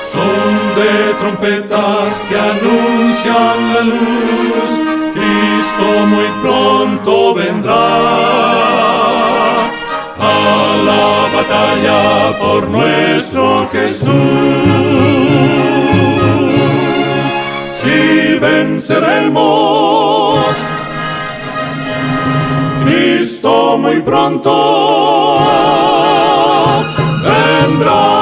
Son de trompetas que anuncian la luz, Cristo muy pronto vendrá a la batalla por nuestro Jesús. Si venceremos, Cristo muy pronto vendrá.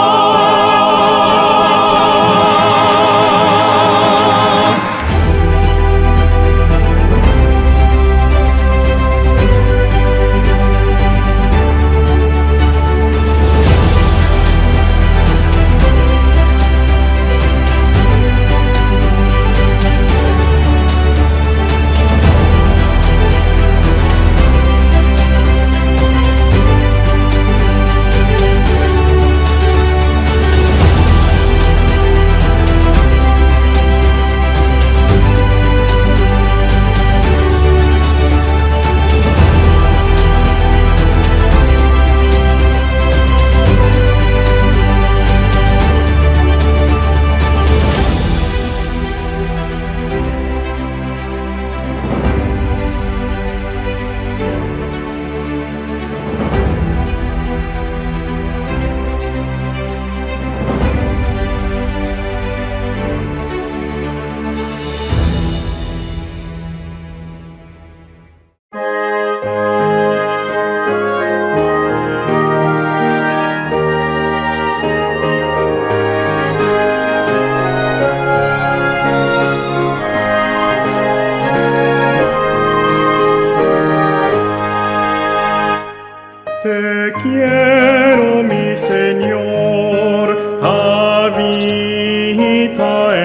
Te quiero, mi Señor, habita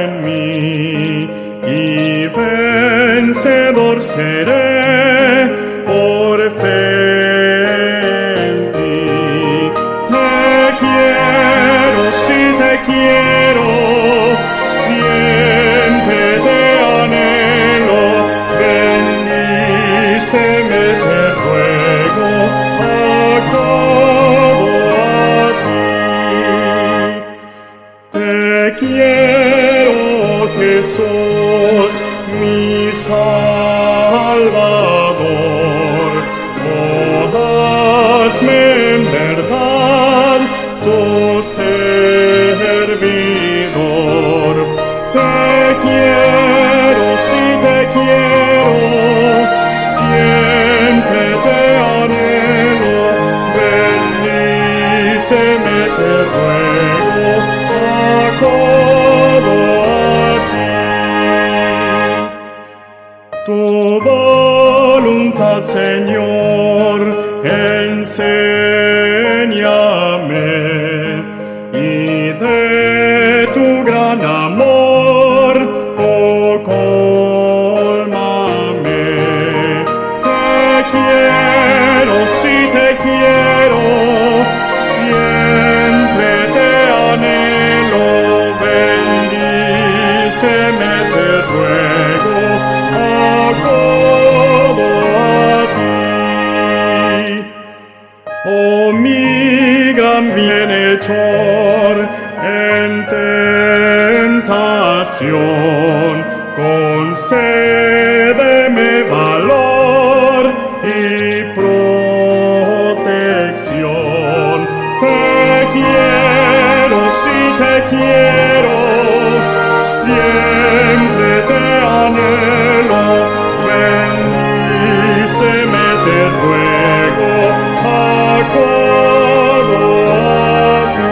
en mí, y vencedor seré por fe en ti. Te quiero, sí te quiero, siempre te anhelo, bendíceme, te ruego. Te quiero, Jesús, mi Salvador, hazme en verdad tu servidor. Te quiero, sí te quiero, siempre te anhelo, bendíceme, te ruego, acudo a ti. Tu voluntad, Señor, enséñame, y de tu gran amor, oh, cólmame. Te quiero, sí te quiero, siempre te anhelo, bendíceme, te ruego, acudo a ti. Oh, mi gran bienhechor, en tentación, concédeme valor y protección. Te quiero, sí te quiero, siempre te anhelo, bendíceme, te ruego, acudo a ti.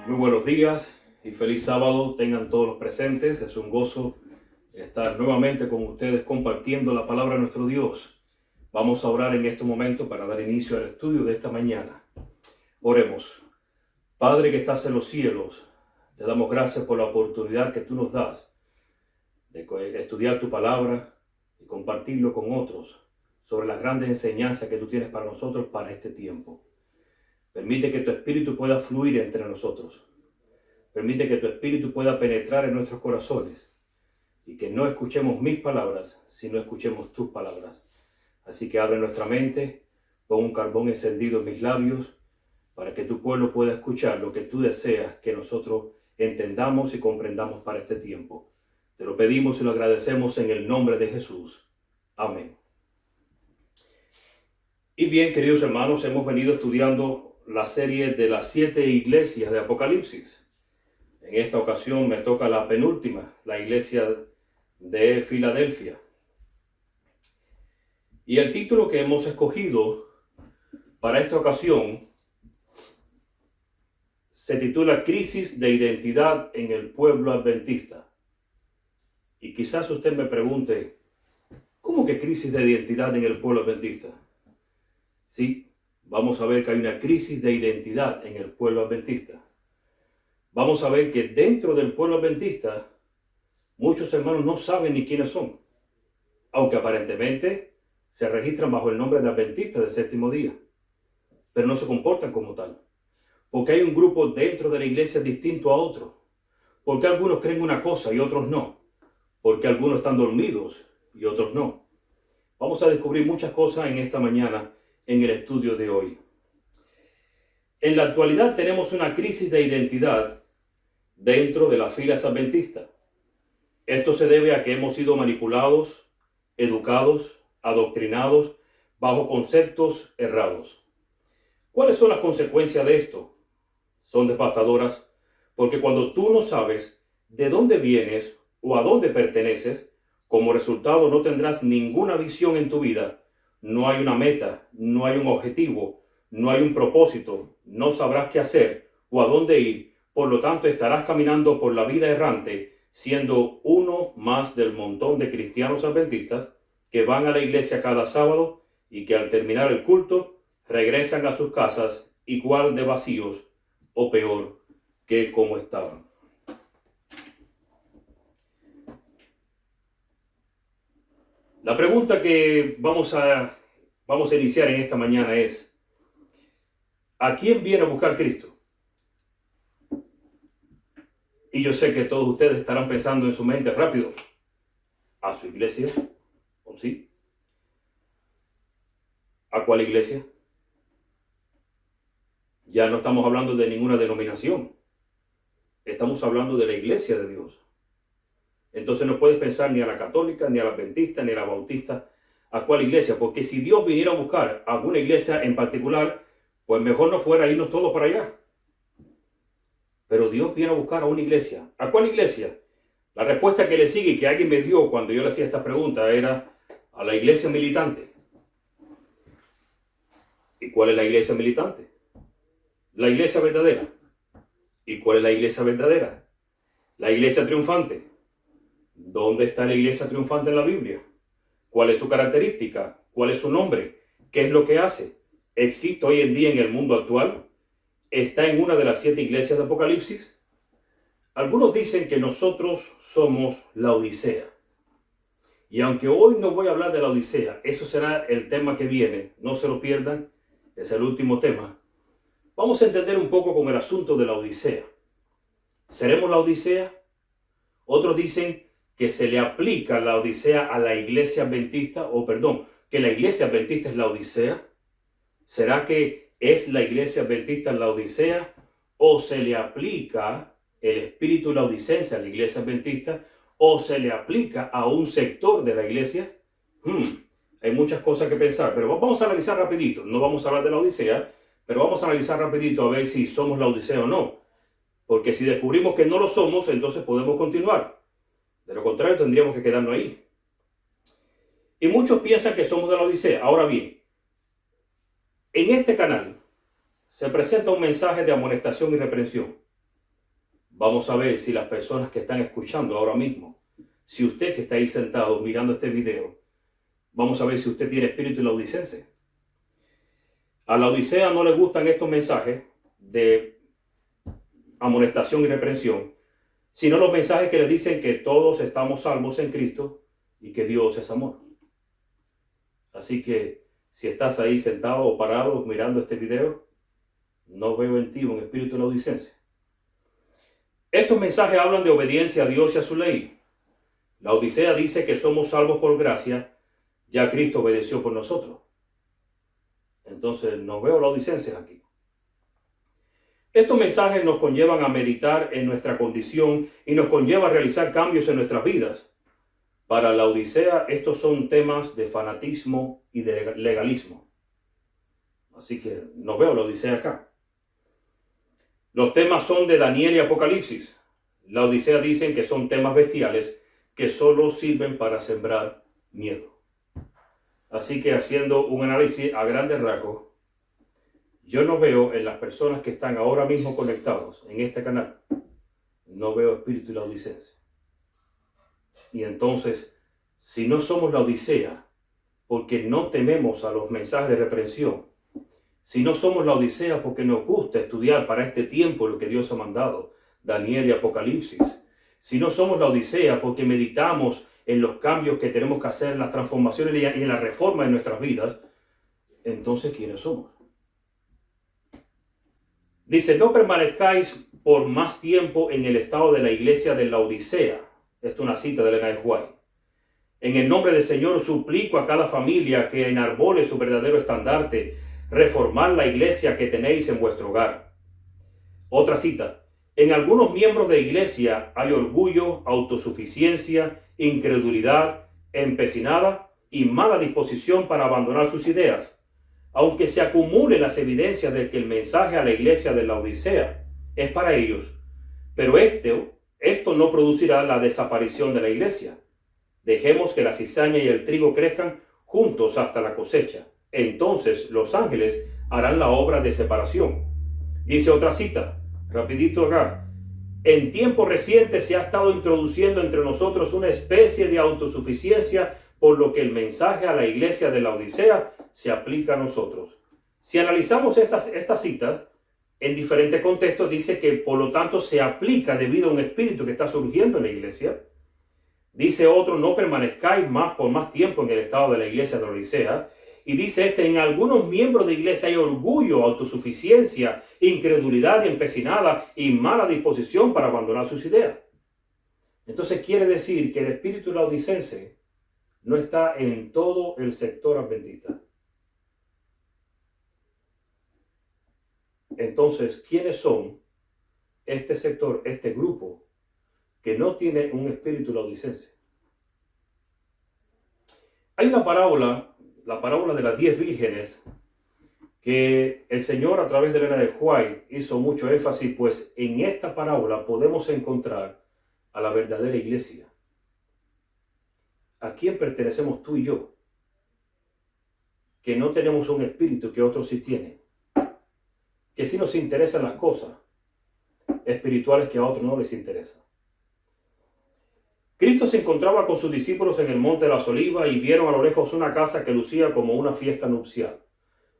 Muy buenos días y feliz sábado tengan todos los presentes. Es un gozo estar nuevamente con ustedes compartiendo la palabra de nuestro Dios. Vamos a orar en este momento para dar inicio al estudio de esta mañana. Oremos. Padre que estás en los cielos, te damos gracias por la oportunidad que tú nos das de estudiar tu palabra y compartirlo con otros sobre las grandes enseñanzas que tú tienes para nosotros para este tiempo. Permite que tu espíritu pueda fluir entre nosotros. Permite que tu espíritu pueda penetrar en nuestros corazones y que no escuchemos mis palabras, sino escuchemos tus palabras. Así que abre nuestra mente, pon un carbón encendido en mis labios, para que tu pueblo pueda escuchar lo que tú deseas que nosotros entendamos y comprendamos para este tiempo. Te lo pedimos y lo agradecemos en el nombre de Jesús. Amén. Y bien, queridos hermanos, hemos venido estudiando la serie de las 7 iglesias de Apocalipsis. En esta ocasión me toca la penúltima, la iglesia de Filadelfia. Y el título que hemos escogido para esta ocasión se titula Crisis de Identidad en el Pueblo Adventista. Y quizás usted me pregunte, ¿cómo que crisis de identidad en el pueblo adventista? Sí, vamos a ver que hay una crisis de identidad en el pueblo adventista. Vamos a ver que dentro del pueblo adventista, muchos hermanos no saben ni quiénes son, aunque aparentemente se registran bajo el nombre de adventistas del séptimo día, pero no se comportan como tal, porque hay un grupo dentro de la iglesia distinto a otro, porque algunos creen una cosa y otros no, porque algunos están dormidos y otros no. Vamos a descubrir muchas cosas en esta mañana en el estudio de hoy. En la actualidad tenemos una crisis de identidad dentro de las filas adventistas. Esto se debe a que hemos sido manipulados, educados, adoctrinados bajo conceptos errados. ¿Cuáles son las consecuencias de esto? Son devastadoras, porque cuando tú no sabes de dónde vienes o a dónde perteneces, como resultado no tendrás ninguna visión en tu vida. No hay una meta, no hay un objetivo, no hay un propósito, no sabrás qué hacer o a dónde ir. Por lo tanto, estarás caminando por la vida errante, siendo uno más del montón de cristianos adventistas que van a la iglesia cada sábado y que al terminar el culto regresan a sus casas igual de vacíos o peor que como estaban. La pregunta que vamos a iniciar en esta mañana es, ¿a quién viene a buscar Cristo? Y yo sé que todos ustedes estarán pensando en su mente rápido, ¿a su iglesia? ¿O sí? ¿A cuál iglesia? Ya no estamos hablando de ninguna denominación. Estamos hablando de la iglesia de Dios. Entonces no puedes pensar ni a la católica, ni a la adventista, ni a la bautista, ¿a cuál iglesia? Porque si Dios viniera a buscar alguna iglesia en particular, pues mejor no fuera irnos todos para allá. Pero Dios viene a buscar a una iglesia. ¿A cuál iglesia? La respuesta que le sigue y que alguien me dio cuando yo le hacía esta pregunta era a la iglesia militante. ¿Y cuál es la iglesia militante? La iglesia verdadera. ¿Y cuál es la iglesia verdadera? La iglesia triunfante. ¿Dónde está la iglesia triunfante en la Biblia? ¿Cuál es su característica? ¿Cuál es su nombre? ¿Qué es lo que hace? ¿Existe hoy en día en el mundo actual? ¿Está en una de las 7 iglesias de Apocalipsis? Algunos dicen que nosotros somos la Odisea. Y aunque hoy no voy a hablar de la Odisea, eso será el tema que viene, no se lo pierdan, es el último tema. Vamos a entender un poco con el asunto de la Odisea. ¿Seremos la Odisea? Otros dicen que se le aplica la Odisea a la iglesia adventista, que la iglesia adventista es la Odisea. ¿Será que es la iglesia adventista la Odisea o se le aplica el espíritu laodicense a la iglesia adventista o se le aplica a un sector de la iglesia? Hay muchas cosas que pensar, pero vamos a analizar rapidito. No vamos a hablar de la Odisea, pero vamos a analizar rapidito a ver si somos la Odisea o no. Porque si descubrimos que no lo somos, entonces podemos continuar. De lo contrario, tendríamos que quedarnos ahí. Y muchos piensan que somos de la Odisea. Ahora bien, en este canal se presenta un mensaje de amonestación y reprensión. Vamos a ver si las personas que están escuchando ahora mismo, si usted que está ahí sentado mirando este video, vamos a ver si usted tiene espíritu laodicense. A la Odisea no le gustan estos mensajes de amonestación y reprensión, sino los mensajes que les dicen que todos estamos salvos en Cristo y que Dios es amor. Así que si estás ahí sentado o parado mirando este video, no veo en ti un espíritu laodicense. Estos mensajes hablan de obediencia a Dios y a su ley. La Odisea dice que somos salvos por gracia, ya Cristo obedeció por nosotros. Entonces no veo laodicenses aquí. Estos mensajes nos conllevan a meditar en nuestra condición y nos conlleva a realizar cambios en nuestras vidas. Para la Odisea, estos son temas de fanatismo y de legalismo. Así que no veo la Odisea acá. Los temas son de Daniel y Apocalipsis. La Odisea dicen que son temas bestiales que solo sirven para sembrar miedo. Así que haciendo un análisis a grandes rasgos, yo no veo en las personas que están ahora mismo conectados en este canal, no veo espíritu laodicense. Y entonces, si no somos la Odisea, porque no tememos a los mensajes de reprensión, si no somos la Odisea porque nos gusta estudiar para este tiempo lo que Dios ha mandado, Daniel y Apocalipsis, si no somos la Odisea porque meditamos en los cambios que tenemos que hacer, las transformaciones y en la reforma de nuestras vidas, entonces ¿quiénes somos? Dice, no permanezcáis por más tiempo en el estado de la iglesia de la Odisea. Esta es una cita de Elena de White. En el nombre del Señor suplico a cada familia que enarbole su verdadero estandarte, reformar la iglesia que tenéis en vuestro hogar. Otra cita. En algunos miembros de iglesia hay orgullo, autosuficiencia, incredulidad, empecinada y mala disposición para abandonar sus ideas. Aunque se acumulen las evidencias de que el mensaje a la iglesia de la Odisea es para ellos, pero esto no producirá la desaparición de la iglesia. Dejemos que la cizaña y el trigo crezcan juntos hasta la cosecha. Entonces los ángeles harán la obra de separación. Dice otra cita, rapidito acá. En tiempo reciente se ha estado introduciendo entre nosotros una especie de autosuficiencia, por lo que el mensaje a la iglesia de la Odisea se aplica a nosotros. Si analizamos esta cita en diferentes contextos, dice que por lo tanto se aplica debido a un espíritu que está surgiendo en la iglesia. Dice otro, no permanezcáis por más tiempo en el estado de la iglesia de la Odisea. Y dice en algunos miembros de iglesia hay orgullo, autosuficiencia, incredulidad empecinada y mala disposición para abandonar sus ideas. Entonces quiere decir que el espíritu laodicense no está en todo el sector adventista. Entonces, ¿quiénes son este sector, este grupo que no tiene un espíritu laodicense? Hay una parábola, la parábola de las 10 vírgenes, que el Señor a través de Elena de White hizo mucho énfasis, pues en esta parábola podemos encontrar a la verdadera iglesia. ¿A quién pertenecemos tú y yo? Que no tenemos un espíritu que otros sí tienen. Que sí nos interesan las cosas espirituales que a otros no les interesan. Cristo se encontraba con sus discípulos en el Monte de las Olivas y vieron a lo lejos una casa que lucía como una fiesta nupcial.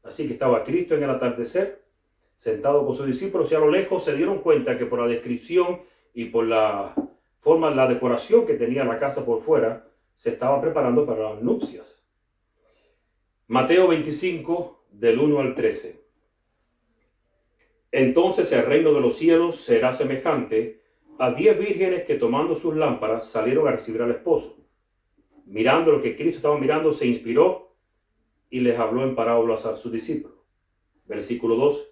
Así que estaba Cristo en el atardecer, sentado con sus discípulos, y a lo lejos se dieron cuenta que por la descripción y por la forma, la decoración que tenía la casa por fuera, se estaba preparando para las nupcias. Mateo 25, del 1 al 13. Entonces el reino de los cielos será semejante a 10 vírgenes que tomando sus lámparas salieron a recibir al esposo. Mirando lo que Cristo estaba mirando, se inspiró y les habló en parábolas a sus discípulos. Versículo 2.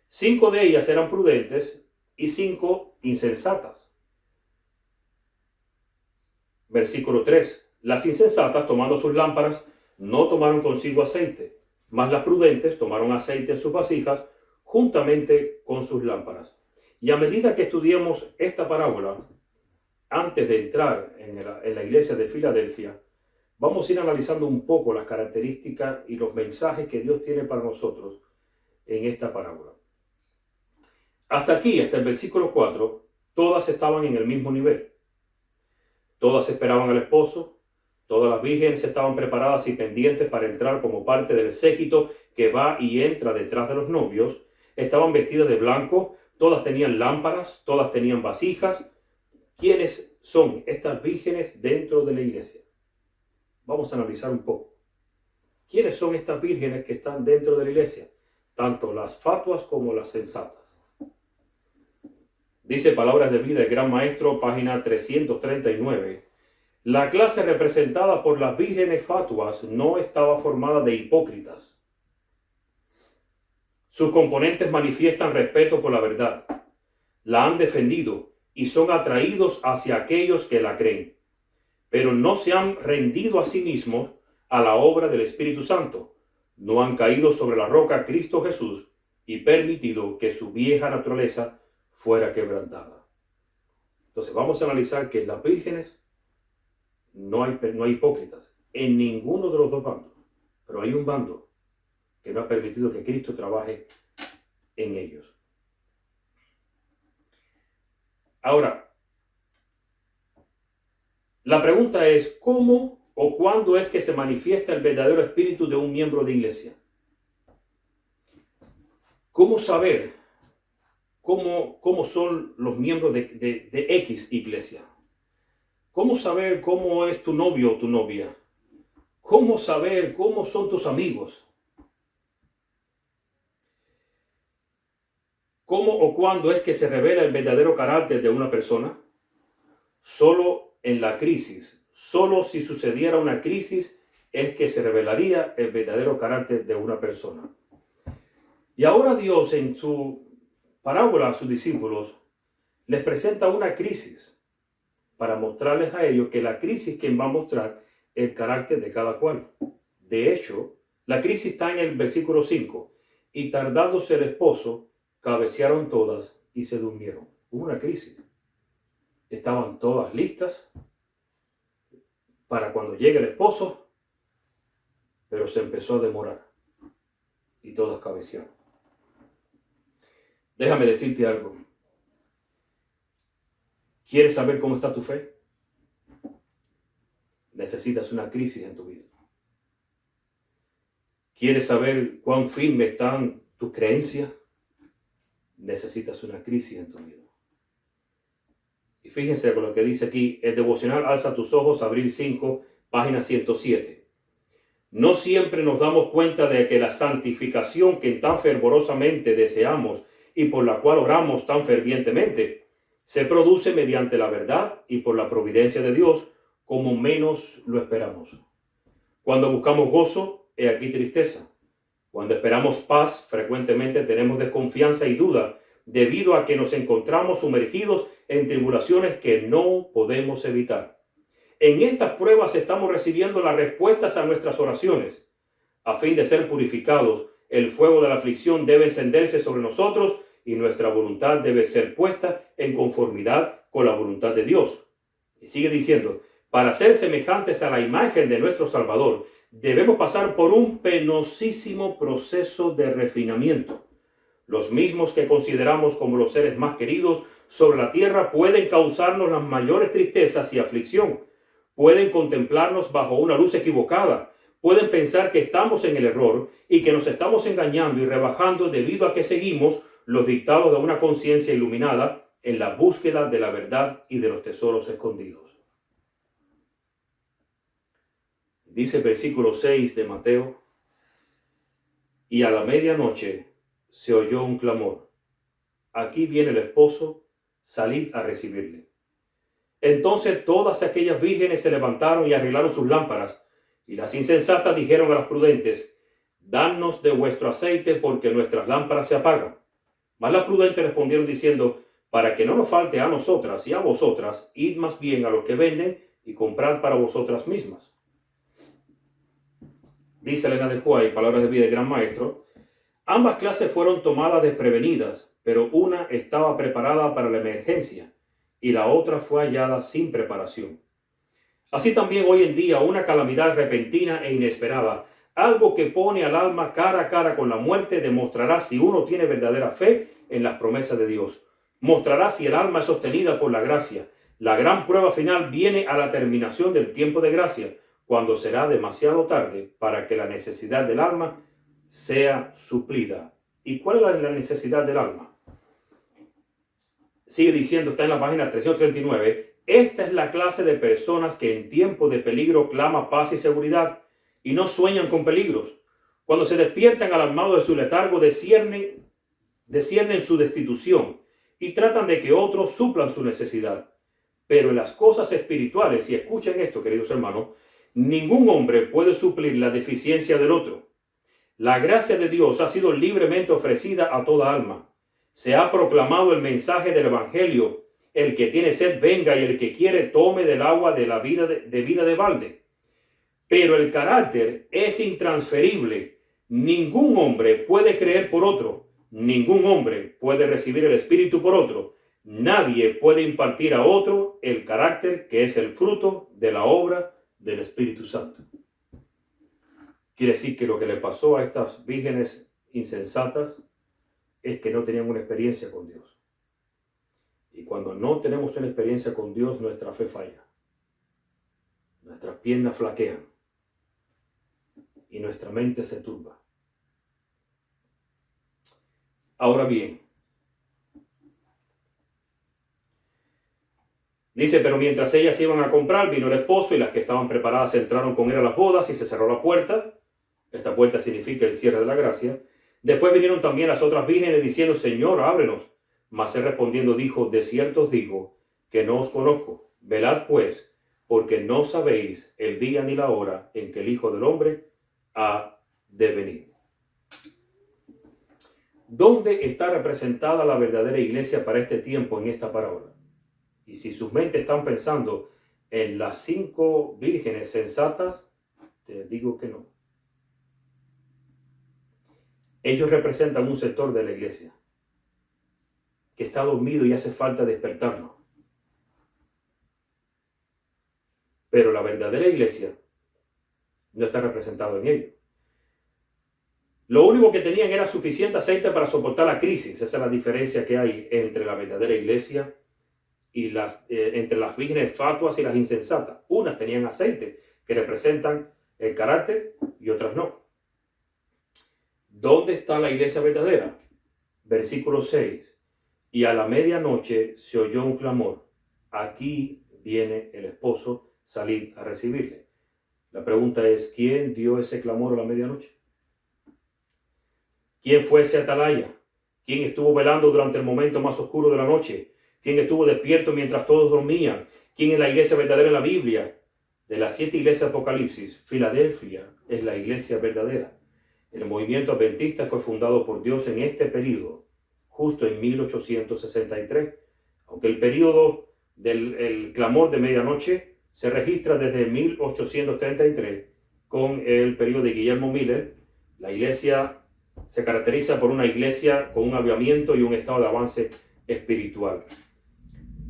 5 de ellas eran prudentes y 5 insensatas. Versículo 3. Las insensatas, tomando sus lámparas, no tomaron consigo aceite, mas las prudentes tomaron aceite en sus vasijas juntamente con sus lámparas. Y a medida que estudiemos esta parábola, antes de entrar en la iglesia de Filadelfia, vamos a ir analizando un poco las características y los mensajes que Dios tiene para nosotros en esta parábola. Hasta aquí, hasta el versículo 4, todas estaban en el mismo nivel. Todas esperaban al esposo, todas las vírgenes estaban preparadas y pendientes para entrar como parte del séquito que va y entra detrás de los novios. Estaban vestidas de blanco, todas tenían lámparas, todas tenían vasijas. ¿Quiénes son estas vírgenes dentro de la iglesia? Vamos a analizar un poco. ¿Quiénes son estas vírgenes que están dentro de la iglesia? Tanto las fatuas como las sensatas. Dice Palabras de Vida, el Gran Maestro, página 339. La clase representada por las vírgenes fatuas no estaba formada de hipócritas. Sus componentes manifiestan respeto por la verdad, la han defendido y son atraídos hacia aquellos que la creen, pero no se han rendido a sí mismos a la obra del Espíritu Santo, no han caído sobre la roca Cristo Jesús y permitido que su vieja naturaleza fuera quebrantada. Entonces vamos a analizar que las vírgenes no hay hipócritas en ninguno de los dos bandos, pero hay un bando que no ha permitido que Cristo trabaje en ellos. Ahora, la pregunta es, ¿cómo o cuándo es que se manifiesta el verdadero espíritu de un miembro de iglesia? ¿Cómo saber cómo son los miembros de X iglesia? ¿Cómo saber cómo es tu novio o tu novia? ¿Cómo saber cómo son tus amigos? ¿Cómo o cuándo es que se revela el verdadero carácter de una persona? Solo en la crisis, solo si sucediera una crisis es que se revelaría el verdadero carácter de una persona. Y ahora Dios en su parábola a sus discípulos les presenta una crisis para mostrarles a ellos que la crisis quien va a mostrar el carácter de cada cual. De hecho, la crisis está en el versículo 5. Y tardándose el esposo, cabecearon todas y se durmieron. Hubo una crisis. Estaban todas listas para cuando llegue el esposo, pero se empezó a demorar y todas cabecearon. Déjame decirte algo. ¿Quieres saber cómo está tu fe? Necesitas una crisis en tu vida. ¿Quieres saber cuán firme están tus creencias? Necesitas una crisis en tu vida. Y fíjense con lo que dice aquí, el devocional Alza tus ojos, abril 5, página 107. No siempre nos damos cuenta de que la santificación que tan fervorosamente deseamos y por la cual oramos tan fervientemente, se produce mediante la verdad y por la providencia de Dios, como menos lo esperamos. Cuando buscamos gozo, he aquí tristeza. Cuando esperamos paz, frecuentemente tenemos desconfianza y duda, debido a que nos encontramos sumergidos en tribulaciones que no podemos evitar. En estas pruebas estamos recibiendo las respuestas a nuestras oraciones. A fin de ser purificados, el fuego de la aflicción debe encenderse sobre nosotros y nuestra voluntad debe ser puesta en conformidad con la voluntad de Dios. Y sigue diciendo, para ser semejantes a la imagen de nuestro Salvador, debemos pasar por un penosísimo proceso de refinamiento. Los mismos que consideramos como los seres más queridos sobre la tierra pueden causarnos las mayores tristezas y aflicción. Pueden contemplarnos bajo una luz equivocada. Pueden pensar que estamos en el error y que nos estamos engañando y rebajando debido a que seguimos los dictados de una conciencia iluminada en la búsqueda de la verdad y de los tesoros escondidos. Dice el versículo 6 de Mateo, y a la medianoche se oyó un clamor. Aquí viene el esposo, salid a recibirle. Entonces todas aquellas vírgenes se levantaron y arreglaron sus lámparas, y las insensatas dijeron a las prudentes, danos de vuestro aceite porque nuestras lámparas se apagan. Mas las prudentes respondieron diciendo, para que no nos falte a nosotras y a vosotras, id más bien a los que venden y comprad para vosotras mismas. Dice Elena de White, palabras de vida del gran maestro, ambas clases fueron tomadas desprevenidas, pero una estaba preparada para la emergencia y la otra fue hallada sin preparación. Así también hoy en día una calamidad repentina e inesperada, algo que pone al alma cara a cara con la muerte, demostrará si uno tiene verdadera fe en las promesas de Dios. Mostrará si el alma es sostenida por la gracia. La gran prueba final viene a la terminación del tiempo de gracia, cuando será demasiado tarde para que la necesidad del alma sea suplida. ¿Y cuál es la necesidad del alma? Sigue diciendo, está en la página 339, esta es la clase de personas que en tiempo de peligro clama paz y seguridad y no sueñan con peligros. Cuando se despiertan alarmados de su letargo, disciernen su destitución y tratan de que otros suplan su necesidad. Pero en las cosas espirituales, y escuchen esto, queridos hermanos, ningún hombre puede suplir la deficiencia del otro. La gracia de Dios ha sido libremente ofrecida a toda alma. Se ha proclamado el mensaje del Evangelio. El que tiene sed venga, y el que quiere tome del agua de la vida de vida de balde. Pero el carácter es intransferible. Ningún hombre puede creer por otro. Ningún hombre puede recibir el Espíritu por otro. Nadie puede impartir a otro el carácter que es el fruto de la obra del Espíritu Santo. Quiere decir que lo que le pasó a estas vírgenes insensatas es que no tenían una experiencia con Dios. Y cuando no tenemos una experiencia con Dios, nuestra fe falla. Nuestras piernas flaquean. Y nuestra mente se turba. Ahora bien, dice, pero mientras ellas iban a comprar, vino el esposo, y las que estaban preparadas entraron con él a las bodas, y se cerró la puerta. Esta puerta significa el cierre de la gracia. Después vinieron también las otras vírgenes diciendo, Señor, ábrenos. Mas él respondiendo dijo, de cierto os digo que no os conozco. Velad pues, porque no sabéis el día ni la hora en que el Hijo del Hombre ha de venir. ¿Dónde está representada la verdadera iglesia para este tiempo en esta parábola? Y si sus mentes están pensando en las 5 vírgenes sensatas, te digo que no. Ellos representan un sector de la iglesia que está dormido y hace falta despertarlo. Pero la verdadera iglesia no está representada en ello. Lo único que tenían era suficiente aceite para soportar la crisis. Esa es la diferencia que hay entre la verdadera iglesia y entre las vírgenes fatuas y las insensatas. Unas tenían aceite que representan el carácter y otras no. ¿Dónde está la iglesia verdadera? Versículo 6. Y a la medianoche se oyó un clamor. Aquí viene el esposo, salid a recibirle. La pregunta es, ¿quién dio ese clamor a la medianoche? ¿Quién fue ese atalaya? ¿Quién estuvo velando durante el momento más oscuro de la noche? ¿Quién estuvo despierto mientras todos dormían? ¿Quién es la iglesia verdadera en la Biblia? De las 7 iglesias de Apocalipsis, Filadelfia es la iglesia verdadera. El movimiento adventista fue fundado por Dios en este periodo, justo en 1863, aunque el periodo del clamor de medianoche se registra desde 1833 con el periodo de Guillermo Miller. La iglesia se caracteriza por una iglesia con un avivamiento y un estado de avance espiritual.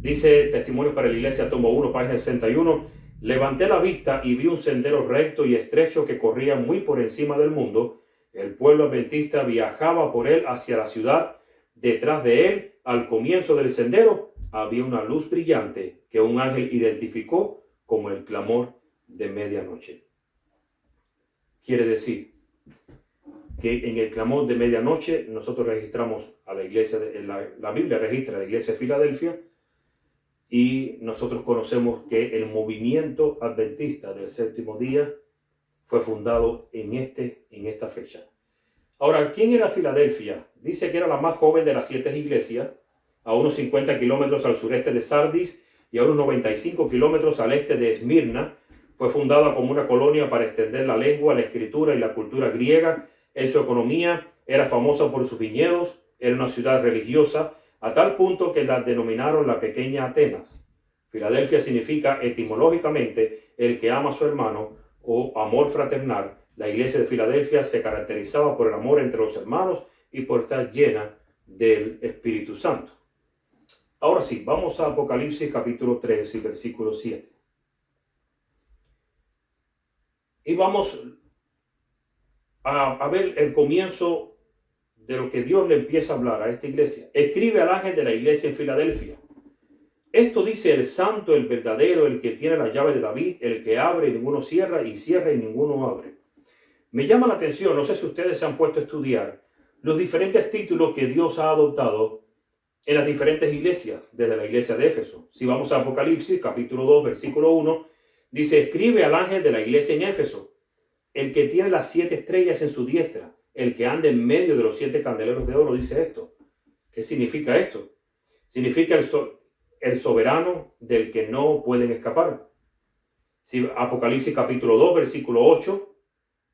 Dice Testimonios para la Iglesia, tomo 1, página 61, levanté la vista y vi un sendero recto y estrecho que corría muy por encima del mundo. El pueblo adventista viajaba por él hacia la ciudad. Detrás de él, al comienzo del sendero, había una luz brillante que un ángel identificó como el clamor de medianoche. Quiere decir que en el clamor de medianoche nosotros registramos a la iglesia, la Biblia registra a la iglesia de Filadelfia, y nosotros conocemos que el movimiento adventista del séptimo día fue fundado en esta fecha. Ahora, ¿quién era Filadelfia? Dice que era la más joven de las 7 iglesias, a unos 50 kilómetros al sureste de Sardis y a unos 95 kilómetros al este de Esmirna. Fue fundada como una colonia para extender la lengua, la escritura y la cultura griega. En su economía era famosa por sus viñedos, era una ciudad religiosa, a tal punto que la denominaron la pequeña Atenas. Filadelfia significa etimológicamente el que ama a su hermano o amor fraternal. La iglesia de Filadelfia se caracterizaba por el amor entre los hermanos y por estar llena del Espíritu Santo. Ahora sí, vamos a Apocalipsis capítulo 3 y versículo 7. Y vamos a ver el comienzo de lo que Dios le empieza a hablar a esta iglesia. Escribe al ángel de la iglesia en Filadelfia. Esto dice el santo, el verdadero, el que tiene la llave de David, el que abre y ninguno cierra, y cierra y ninguno abre. Me llama la atención, no sé si ustedes se han puesto a estudiar los diferentes títulos que Dios ha adoptado en las diferentes iglesias, desde la iglesia de Éfeso. Si vamos a Apocalipsis, capítulo 2, versículo 1, dice, escribe al ángel de la iglesia en Éfeso, el que tiene las 7 estrellas en su diestra, el que anda en medio de los 7 candeleros de oro, dice esto. ¿Qué significa esto? Significa el soberano del que no pueden escapar. Si Apocalipsis capítulo 2, versículo 8,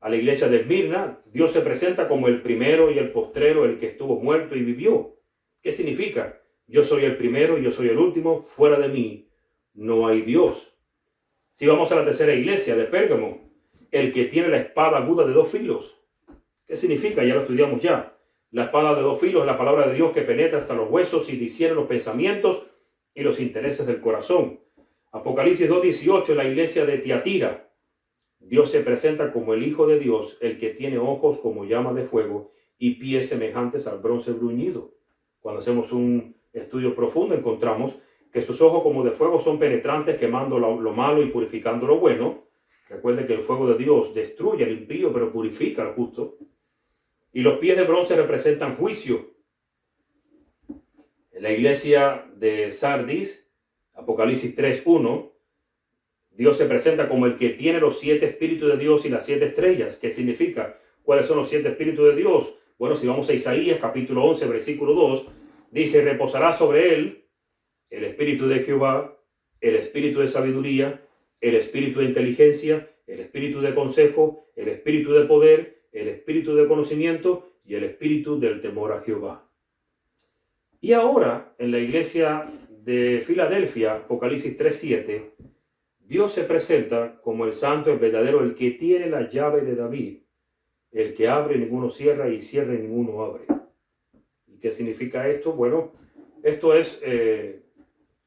a la iglesia de Esmirna, Dios se presenta como el primero y el postrero, el que estuvo muerto y vivió. ¿Qué significa? Yo soy el primero y yo soy el último, fuera de mí no hay Dios. Si vamos a la tercera iglesia de Pérgamo, el que tiene la espada aguda de dos filos. ¿Qué significa? Ya lo estudiamos ya. La espada de dos filos es la palabra de Dios que penetra hasta los huesos y discierne los pensamientos y los intereses del corazón. Apocalipsis 2:18, la iglesia de Tiatira. Dios se presenta como el Hijo de Dios, el que tiene ojos como llama de fuego y pies semejantes al bronce bruñido. Cuando hacemos un estudio profundo encontramos que sus ojos como de fuego son penetrantes, quemando lo malo y purificando lo bueno. Recuerde que el fuego de Dios destruye al impío, pero purifica al justo. Y los pies de bronce representan juicio. En la iglesia de Sardis, Apocalipsis 3:1, Dios se presenta como el que tiene los 7 espíritus de Dios y las 7 estrellas. ¿Qué significa? ¿Cuáles son los 7 espíritus de Dios? Bueno, si vamos a Isaías capítulo 11, versículo 2, dice, reposará sobre él el espíritu de Jehová, el espíritu de sabiduría, el espíritu de inteligencia, el espíritu de consejo, el espíritu de poder, el espíritu de conocimiento y el espíritu del temor a Jehová. Y ahora, en la iglesia de Filadelfia, Apocalipsis 3:7, Dios se presenta como el santo, el verdadero, el que tiene la llave de David, el que abre ninguno cierra y cierra y ninguno abre. ¿Y qué significa esto? Bueno, esto es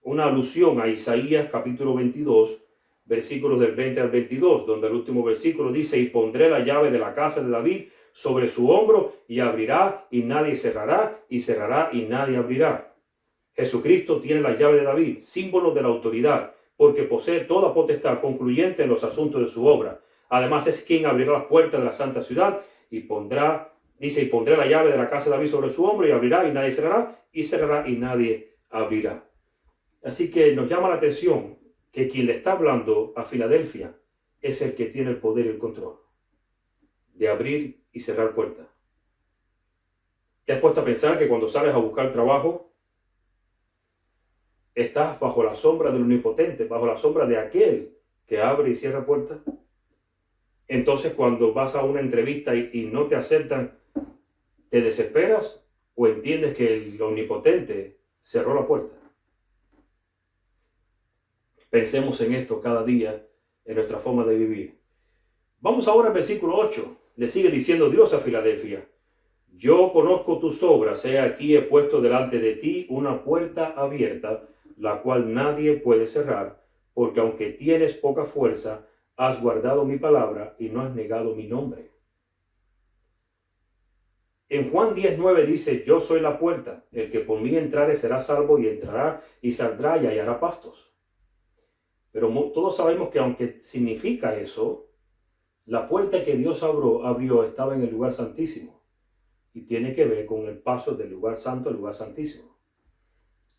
una alusión a Isaías capítulo 22, versículos del 20 al 22, donde el último versículo dice, y pondré la llave de la casa de David sobre su hombro, y abrirá y nadie cerrará, y cerrará y nadie abrirá. Jesucristo tiene la llave de David, símbolo de la autoridad, porque posee toda potestad concluyente en los asuntos de su obra. Además es quien abrirá las puertas de la santa ciudad, y pondré la llave de la casa de David sobre su hombro, y abrirá y nadie cerrará, y cerrará y nadie abrirá. Así que nos llama la atención que quien le está hablando a Filadelfia es el que tiene el poder y el control de abrir y cerrar puertas. ¿Te has puesto a pensar que cuando sales a buscar trabajo, estás bajo la sombra del omnipotente, bajo la sombra de aquel que abre y cierra puertas? Entonces, cuando vas a una entrevista y no te aceptan, ¿te desesperas o entiendes que el omnipotente cerró la puerta? Pensemos en esto cada día en nuestra forma de vivir. Vamos ahora al versículo 8. Le sigue diciendo Dios a Filadelfia. Yo conozco tus obras, he aquí he puesto delante de ti una puerta abierta, la cual nadie puede cerrar, porque aunque tienes poca fuerza, has guardado mi palabra y no has negado mi nombre. En Juan 10:9 dice, yo soy la puerta, el que por mí entrare será salvo y entrará y saldrá y hallará pastos. Pero todos sabemos que aunque significa eso, la puerta que Dios abrió estaba en el lugar santísimo y tiene que ver con el paso del lugar santo al lugar santísimo.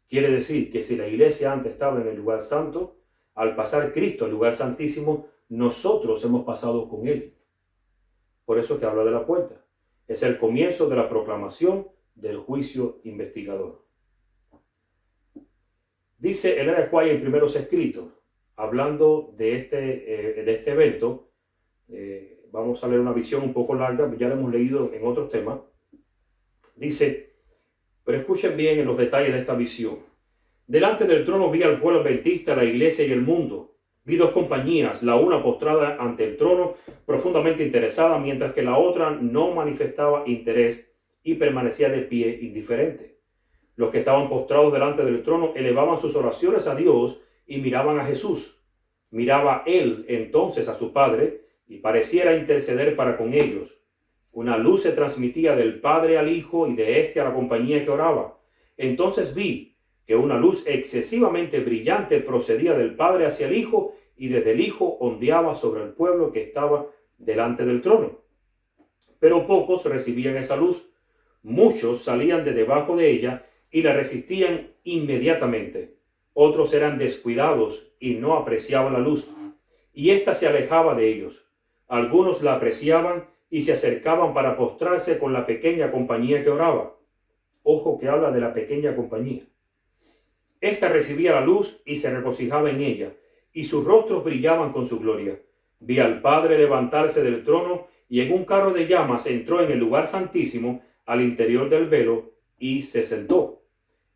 Quiere decir que si la iglesia antes estaba en el lugar santo, al pasar Cristo al lugar santísimo, nosotros hemos pasado con Él. Por eso que habla de la puerta. Es el comienzo de la proclamación del juicio investigador. Dice Ellen White en Primeros Escritos, hablando de este evento, vamos a leer una visión un poco larga, ya la hemos leído en otros temas. Dice, pero escuchen bien en los detalles de esta visión. Delante del trono vi al pueblo adventista, la iglesia y el mundo. Vi dos compañías, la una postrada ante el trono, profundamente interesada, mientras que la otra no manifestaba interés y permanecía de pie indiferente. Los que estaban postrados delante del trono elevaban sus oraciones a Dios y miraban a Jesús. Miraba él entonces a su Padre y pareciera interceder para con ellos. Una luz se transmitía del Padre al Hijo y de éste a la compañía que oraba. Entonces vi que una luz excesivamente brillante procedía del Padre hacia el Hijo y desde el Hijo ondeaba sobre el pueblo que estaba delante del trono. Pero pocos recibían esa luz. Muchos salían de debajo de ella y la resistían inmediatamente. Otros eran descuidados y no apreciaban la luz, y ésta se alejaba de ellos. Algunos la apreciaban y se acercaban para postrarse con la pequeña compañía que oraba. Ojo que habla de la pequeña compañía. Esta recibía la luz y se regocijaba en ella, y sus rostros brillaban con su gloria. Vi al Padre levantarse del trono, y en un carro de llamas entró en el lugar santísimo, al interior del velo, y se sentó.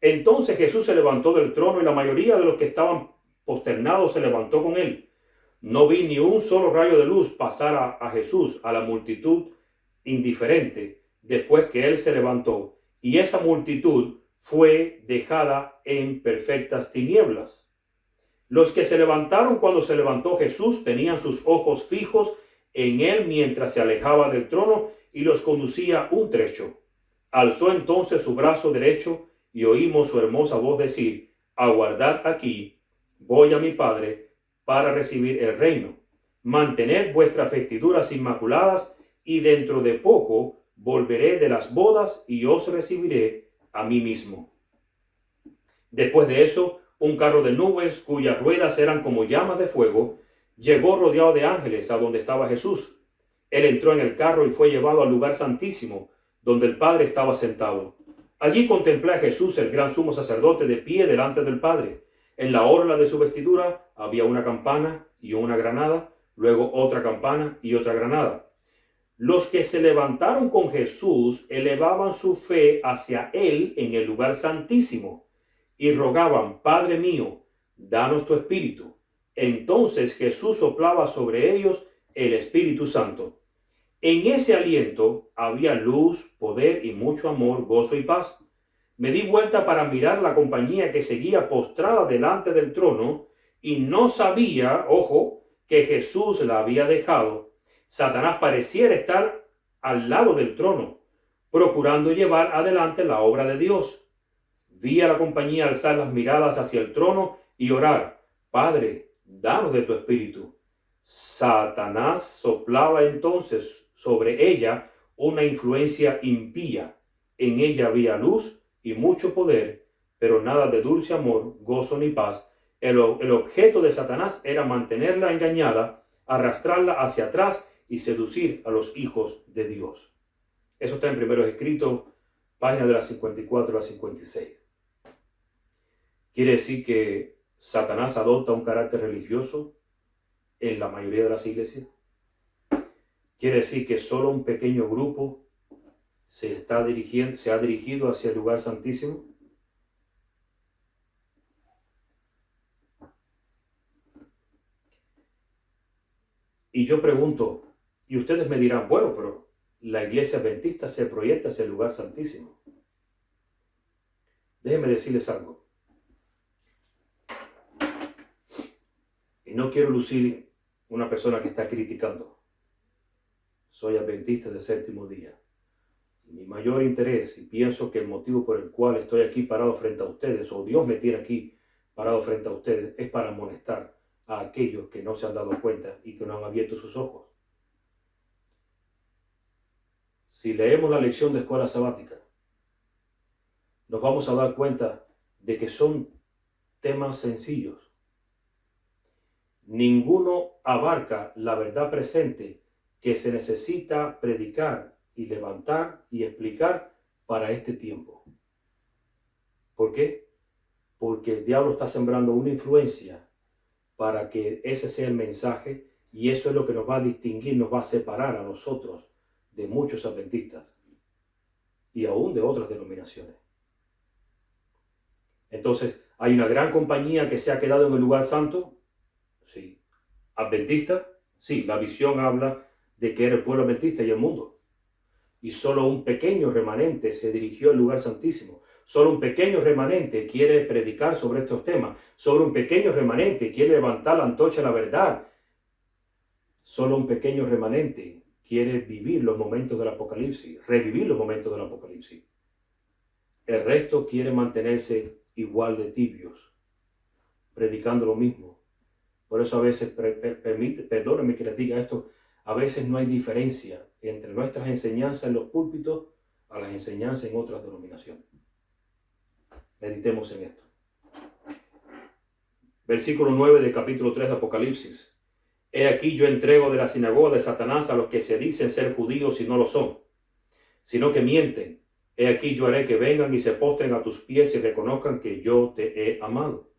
Entonces Jesús se levantó del trono, y la mayoría de los que estaban posternados se levantó con él. No vi ni un solo rayo de luz pasar a Jesús, a la multitud indiferente, después que él se levantó, y esa multitud fue dejada en perfectas tinieblas. Los que se levantaron cuando se levantó Jesús tenían sus ojos fijos en él mientras se alejaba del trono y los conducía un trecho. Alzó entonces su brazo derecho y oímos su hermosa voz decir: aguardad aquí, voy a mi Padre para recibir el reino. Mantened vuestras vestiduras inmaculadas, y dentro de poco volveré de las bodas y os recibiré a mí mismo. Después de eso, un carro de nubes, cuyas ruedas eran como llamas de fuego, llegó rodeado de ángeles a donde estaba Jesús. Él entró en el carro y fue llevado al lugar santísimo, donde el Padre estaba sentado. Allí contemplé a Jesús, el gran sumo sacerdote, de pie delante del Padre. En la orla de su vestidura había una campana y una granada, luego otra campana y otra granada. Los que se levantaron con Jesús elevaban su fe hacia él en el lugar santísimo y rogaban: Padre mío, danos tu espíritu. Entonces Jesús soplaba sobre ellos el Espíritu Santo. En ese aliento había luz, poder y mucho amor, gozo y paz. Me di vuelta para mirar la compañía que seguía postrada delante del trono y no sabía, ojo, que Jesús la había dejado. Satanás pareciera estar al lado del trono, procurando llevar adelante la obra de Dios. Vi a la compañía alzar las miradas hacia el trono y orar: Padre, danos de tu espíritu. Satanás soplaba entonces sobre ella una influencia impía. En ella había luz y mucho poder, pero nada de dulce amor, gozo ni paz. El objeto de Satanás era mantenerla engañada, arrastrarla hacia atrás y seducir a los hijos de Dios. Eso está en Primeros Escritos, página de las 54 a las 56. Quiere decir que Satanás adopta un carácter religioso en la mayoría de las iglesias. Quiere decir que solo un pequeño grupo se ha dirigido hacia el lugar santísimo. Y yo pregunto, y ustedes me dirán: bueno, pero la iglesia adventista se proyecta hacia el lugar santísimo. Déjenme decirles algo. Y no quiero lucir una persona que está criticando. Soy adventista del séptimo día. Mi mayor interés, y pienso que el motivo por el cual estoy aquí parado frente a ustedes, o Dios me tiene aquí parado frente a ustedes, es para amonestar a aquellos que no se han dado cuenta y que no han abierto sus ojos. Si leemos la lección de escuela sabática, nos vamos a dar cuenta de que son temas sencillos. Ninguno abarca la verdad presente que se necesita predicar y levantar y explicar para este tiempo. ¿Por qué? Porque el diablo está sembrando una influencia para que ese sea el mensaje, y eso es lo que nos va a distinguir, nos va a separar a nosotros de muchos adventistas y aún de otras denominaciones. Entonces, ¿hay una gran compañía que se ha quedado en el lugar santo? Sí. ¿Adventista? Sí, la visión habla de que era el pueblo adventista y el mundo. Y solo un pequeño remanente se dirigió al lugar santísimo. Solo un pequeño remanente quiere predicar sobre estos temas. Solo un pequeño remanente quiere levantar la antorcha de la verdad. Solo un pequeño remanente quiere vivir los momentos del Apocalipsis, revivir los momentos del Apocalipsis. El resto quiere mantenerse igual de tibios, predicando lo mismo. Por eso a veces, perdónenme que les diga esto, a veces no hay diferencia entre nuestras enseñanzas en los púlpitos a las enseñanzas en otras denominaciones. Meditemos en esto. Versículo 9 del capítulo 3 de Apocalipsis. He aquí yo entrego de la sinagoga de Satanás a los que se dicen ser judíos y no lo son, sino que mienten. He aquí yo haré que vengan y se postren a tus pies y reconozcan que yo te he amado.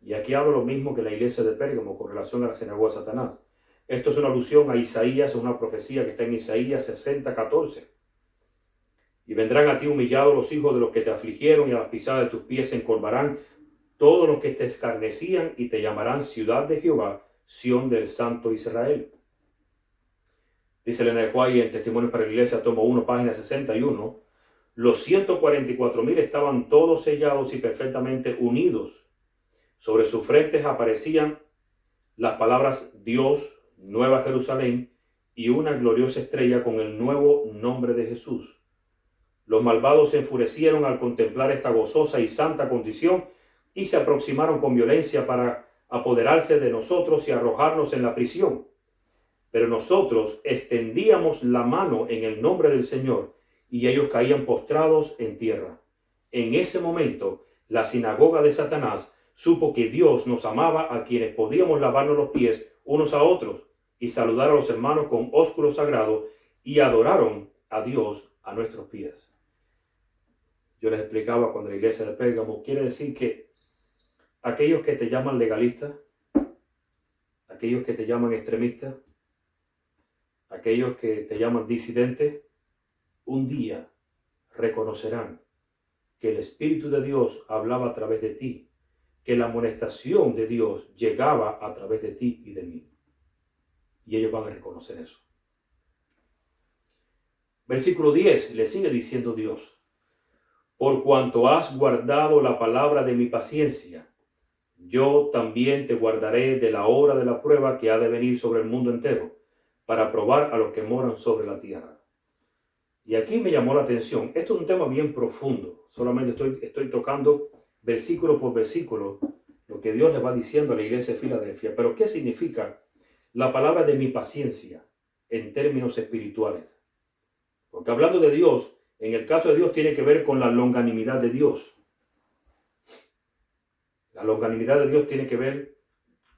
Y aquí hablo lo mismo que la iglesia de Pérgamo con relación a la sinagoga de Satanás. Esto es una alusión a Isaías, una profecía que está en Isaías 60:14. Y vendrán a ti humillados los hijos de los que te afligieron, y a las pisadas de tus pies se encorvarán todos los que te escarnecían, y te llamarán ciudad de Jehová, Sión del Santo Israel. Dice Elena White en Testimonios para la Iglesia, tomo 1, página 61. Los 144,000 estaban todos sellados y perfectamente unidos. Sobre sus frentes aparecían las palabras Dios, Nueva Jerusalén y una gloriosa estrella con el nuevo nombre de Jesús. Los malvados se enfurecieron al contemplar esta gozosa y santa condición y se aproximaron con violencia para apoderarse de nosotros y arrojarnos en la prisión. Pero nosotros extendíamos la mano en el nombre del Señor y ellos caían postrados en tierra. En ese momento, la sinagoga de Satanás supo que Dios nos amaba, a quienes podíamos lavarnos los pies unos a otros y saludar a los hermanos con ósculo sagrado, y adoraron a Dios a nuestros pies. Yo les explicaba cuando la iglesia de Pérgamo, quiere decir que aquellos que te llaman legalistas, aquellos que te llaman extremistas, aquellos que te llaman disidentes, un día reconocerán que el Espíritu de Dios hablaba a través de ti, que la amonestación de Dios llegaba a través de ti y de mí. Y ellos van a reconocer eso. Versículo 10, le sigue diciendo Dios: por cuanto has guardado la palabra de mi paciencia, yo también te guardaré de la hora de la prueba que ha de venir sobre el mundo entero, para probar a los que moran sobre la tierra. Y aquí me llamó la atención. Esto es un tema bien profundo. Solamente estoy tocando versículo por versículo lo que Dios le va diciendo a la iglesia de Filadelfia. Pero ¿qué significa la palabra de mi paciencia en términos espirituales? Porque hablando de Dios, en el caso de Dios tiene que ver con la longanimidad de Dios. La longanimidad de Dios tiene que ver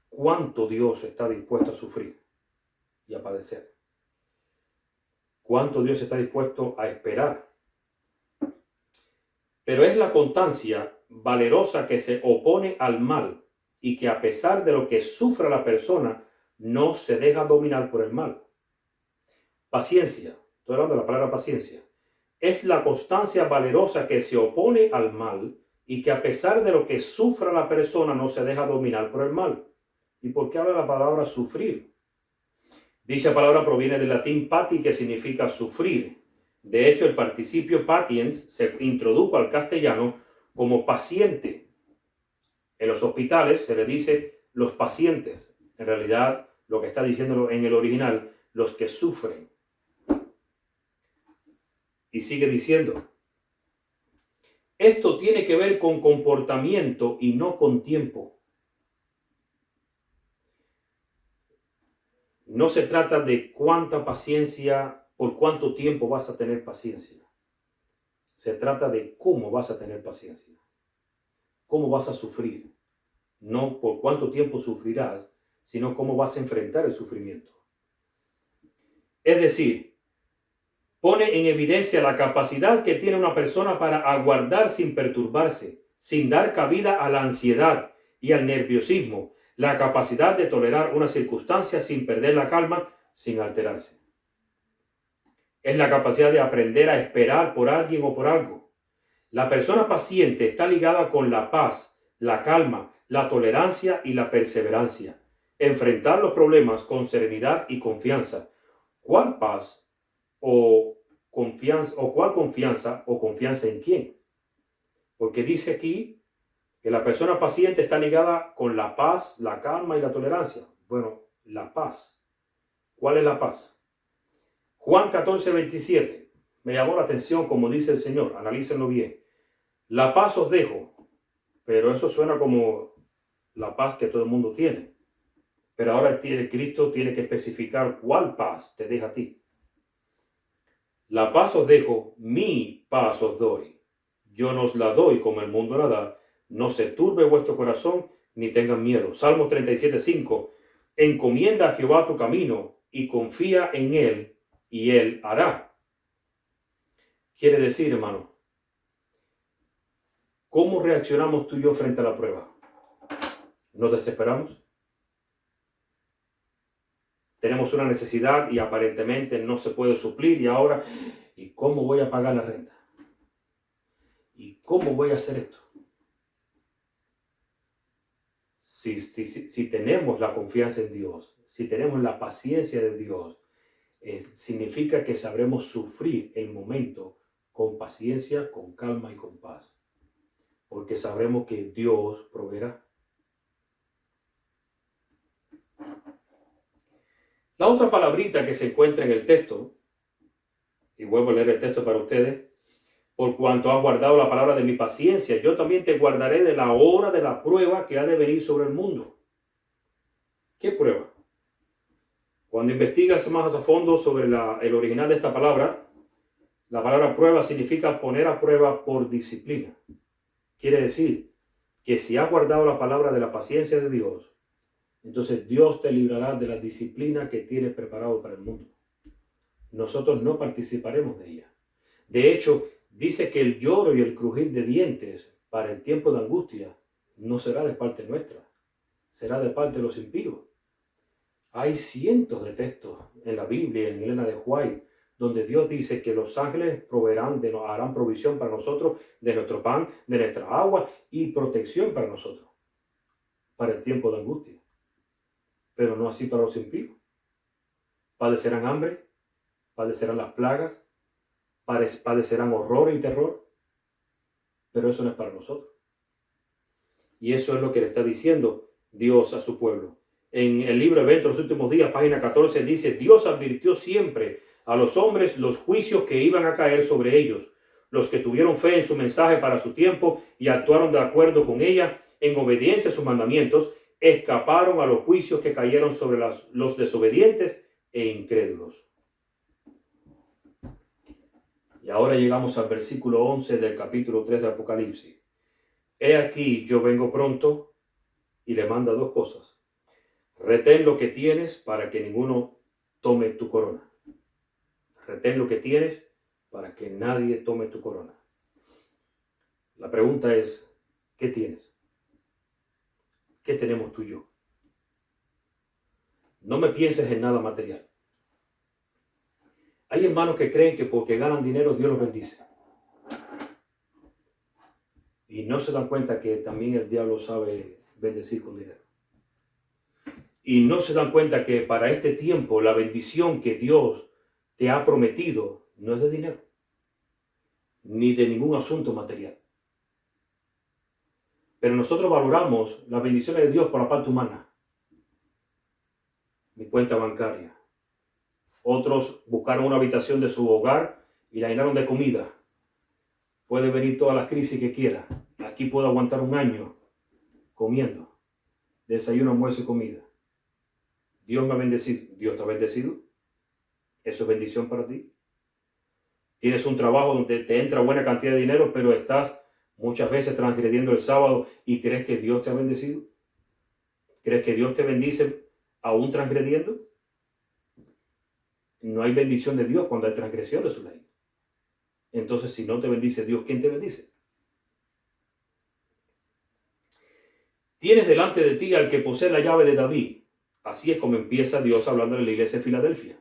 cuánto Dios está dispuesto a sufrir y a padecer. Cuánto Dios está dispuesto a esperar. Pero es la constancia valerosa que se opone al mal y que a pesar de lo que sufra la persona, no se deja dominar por el mal. Paciencia, estoy hablando de la palabra paciencia, es la constancia valerosa que se opone al mal y que a pesar de lo que sufra la persona, no se deja dominar por el mal. ¿Y por qué habla la palabra sufrir? Dicha palabra proviene del latín pati, que significa sufrir. De hecho, el participio patiens se introdujo al castellano como paciente. En los hospitales se le dice los pacientes. En realidad, lo que está diciendo en el original, los que sufren. Y sigue diciendo: esto tiene que ver con comportamiento y no con tiempo. No se trata de cuánta paciencia, por cuánto tiempo vas a tener paciencia. Se trata de cómo vas a tener paciencia. Cómo vas a sufrir. No por cuánto tiempo sufrirás, sino cómo vas a enfrentar el sufrimiento. Es decir, pone en evidencia la capacidad que tiene una persona para aguardar sin perturbarse, sin dar cabida a la ansiedad y al nerviosismo, la capacidad de tolerar una circunstancia sin perder la calma, sin alterarse. Es la capacidad de aprender a esperar por alguien o por algo. La persona paciente está ligada con la paz, la calma, la tolerancia y la perseverancia. Enfrentar los problemas con serenidad y confianza. ¿Cuál paz o confianza, o cuál confianza o confianza en quién? Porque dice aquí que la persona paciente está ligada con la paz, la calma y la tolerancia. Bueno, la paz. ¿Cuál es la paz? Juan 14:27. Me llamó la atención como dice el Señor. Analícenlo bien. La paz os dejo. Pero eso suena como la paz que todo el mundo tiene. Pero ahora Cristo tiene que especificar cuál paz te deja a ti. La paz os dejo, mi paz os doy. Yo no os la doy como el mundo la da. No se turbe vuestro corazón, ni tengan miedo. Salmo 37:5. Encomienda a Jehová tu camino y confía en él, y él hará. Quiere decir, hermano, ¿cómo reaccionamos tú y yo frente a la prueba? ¿Nos desesperamos? Tenemos una necesidad y aparentemente no se puede suplir y ahora, ¿y cómo voy a pagar la renta? ¿Y cómo voy a hacer esto? Si tenemos la confianza en Dios, si tenemos la paciencia de Dios, significa que sabremos sufrir el momento con paciencia, con calma y con paz. Porque sabremos que Dios proveerá. La otra palabrita que se encuentra en el texto, y vuelvo a leer el texto para ustedes, por cuanto has guardado la palabra de mi paciencia, yo también te guardaré de la hora de la prueba que ha de venir sobre el mundo. ¿Qué prueba? Cuando investigas más a fondo sobre el original de esta palabra, la palabra prueba significa poner a prueba por disciplina. Quiere decir que si has guardado la palabra de la paciencia de Dios, entonces Dios te librará de la disciplina que tienes preparado para el mundo. Nosotros no participaremos de ella. De hecho, dice que el lloro y el crujir de dientes para el tiempo de angustia no será de parte nuestra, será de parte de los impíos. Hay cientos de textos en la Biblia, en Elena de White, donde Dios dice que los ángeles harán provisión para nosotros de nuestro pan, de nuestra agua y protección para nosotros, para el tiempo de angustia. Pero no así para los impíos. Padecerán hambre, padecerán las plagas, padecerán horror y terror, pero eso no es para nosotros. Y eso es lo que le está diciendo Dios a su pueblo. En el libro Eventos de los Últimos Días, página 14, dice: Dios advirtió siempre a los hombres los juicios que iban a caer sobre ellos. Los que tuvieron fe en su mensaje para su tiempo y actuaron de acuerdo con ella, en obediencia a sus mandamientos, escaparon a los juicios que cayeron sobre los desobedientes e incrédulos. Y ahora llegamos al versículo 11 del capítulo 3 de Apocalipsis. He aquí, yo vengo pronto, y le manda dos cosas. Retén lo que tienes para que ninguno tome tu corona. Retén lo que tienes para que nadie tome tu corona. La pregunta es, ¿qué tienes? ¿Qué tenemos tú y yo? No me pienses en nada material. Hay hermanos que creen que porque ganan dinero Dios los bendice. Y no se dan cuenta que también el diablo sabe bendecir con dinero. Y no se dan cuenta que para este tiempo la bendición que Dios te ha prometido no es de dinero, ni de ningún asunto material. Pero nosotros valoramos las bendiciones de Dios por la parte humana. Mi cuenta bancaria. Otros buscaron una habitación de su hogar y la llenaron de comida. Puede venir todas las crisis que quiera. Aquí puedo aguantar un año comiendo. Desayuno, almuerzo y comida. Dios me ha bendecido. ¿Dios te ha bendecido? ¿Eso es bendición para ti? Tienes un trabajo donde te entra buena cantidad de dinero, pero estás muchas veces transgrediendo el sábado y crees que Dios te ha bendecido. ¿Crees que Dios te bendice aún transgrediendo? No hay bendición de Dios cuando hay transgresión de su ley. Entonces, si no te bendice Dios, ¿quién te bendice? Tienes delante de ti al que posee la llave de David. Así es como empieza Dios hablando de la iglesia de Filadelfia.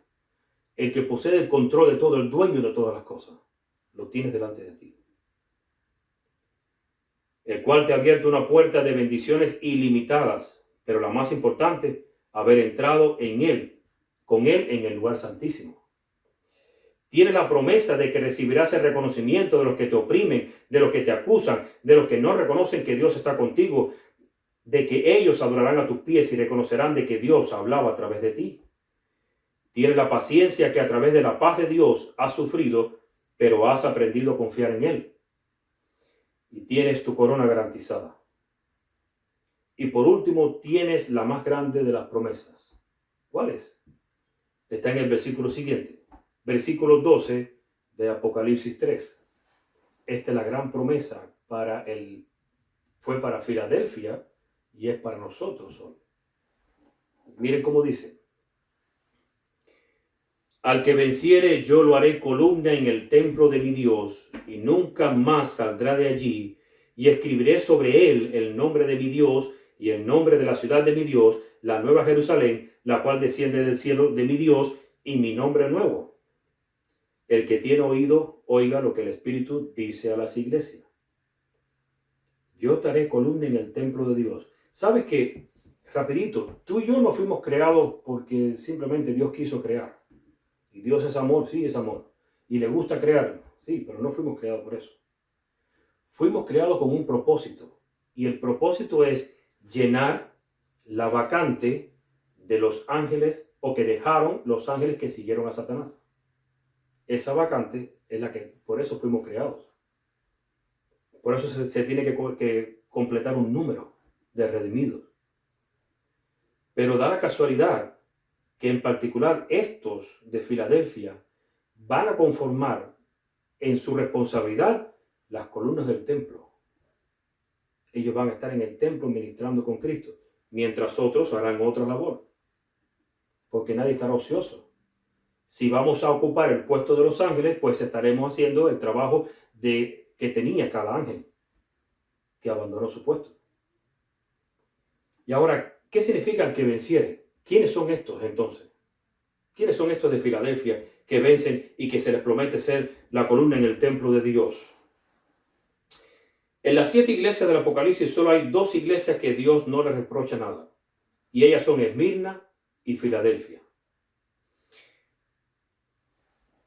El que posee el control de todo, el dueño de todas las cosas. Lo tienes delante de ti. El cual te ha abierto una puerta de bendiciones ilimitadas. Pero la más importante, haber entrado en él, con él en el lugar santísimo. Tienes la promesa de que recibirás el reconocimiento de los que te oprimen, de los que te acusan, de los que no reconocen que Dios está contigo, de que ellos adorarán a tus pies y reconocerán de que Dios hablaba a través de ti. Tienes la paciencia que a través de la paz de Dios has sufrido, pero has aprendido a confiar en Él. Y tienes tu corona garantizada. Y por último, tienes la más grande de las promesas. ¿Cuál es? Está en el versículo siguiente. Versículo 12 de Apocalipsis 3. Esta es la gran promesa fue para Filadelfia y es para nosotros hoy. Miren cómo dice. Al que venciere yo lo haré columna en el templo de mi Dios, y nunca más saldrá de allí, y escribiré sobre él el nombre de mi Dios y el nombre de la ciudad de mi Dios, la nueva Jerusalén, la cual desciende del cielo de mi Dios, y mi nombre nuevo. El que tiene oído, oiga lo que el Espíritu dice a las iglesias. Yo te haré columna en el templo de Dios. ¿Sabes qué? Rapidito, tú y yo no fuimos creados porque simplemente Dios quiso crear. Y Dios es amor, sí, es amor. Y le gusta crear, sí, pero no fuimos creados por eso. Fuimos creados con un propósito. Y el propósito es llenar la vacante de los ángeles o que dejaron los ángeles que siguieron a Satanás. Esa vacante es la que, por eso fuimos creados. Por eso se tiene que completar un número de redimidos. Pero da la casualidad que en particular estos de Filadelfia van a conformar en su responsabilidad las columnas del templo. Ellos van a estar en el templo ministrando con Cristo, mientras otros harán otra labor. Porque nadie estará ocioso. Si vamos a ocupar el puesto de los ángeles, pues estaremos haciendo el trabajo que tenía cada ángel que abandonó su puesto. Y ahora, ¿qué significa el que venciere? ¿Quiénes son estos entonces? ¿Quiénes son estos de Filadelfia que vencen y que se les promete ser la columna en el templo de Dios? En las 7 iglesias del Apocalipsis solo hay 2 iglesias que Dios no les reprocha nada. Y ellas son Esmirna y Filadelfia.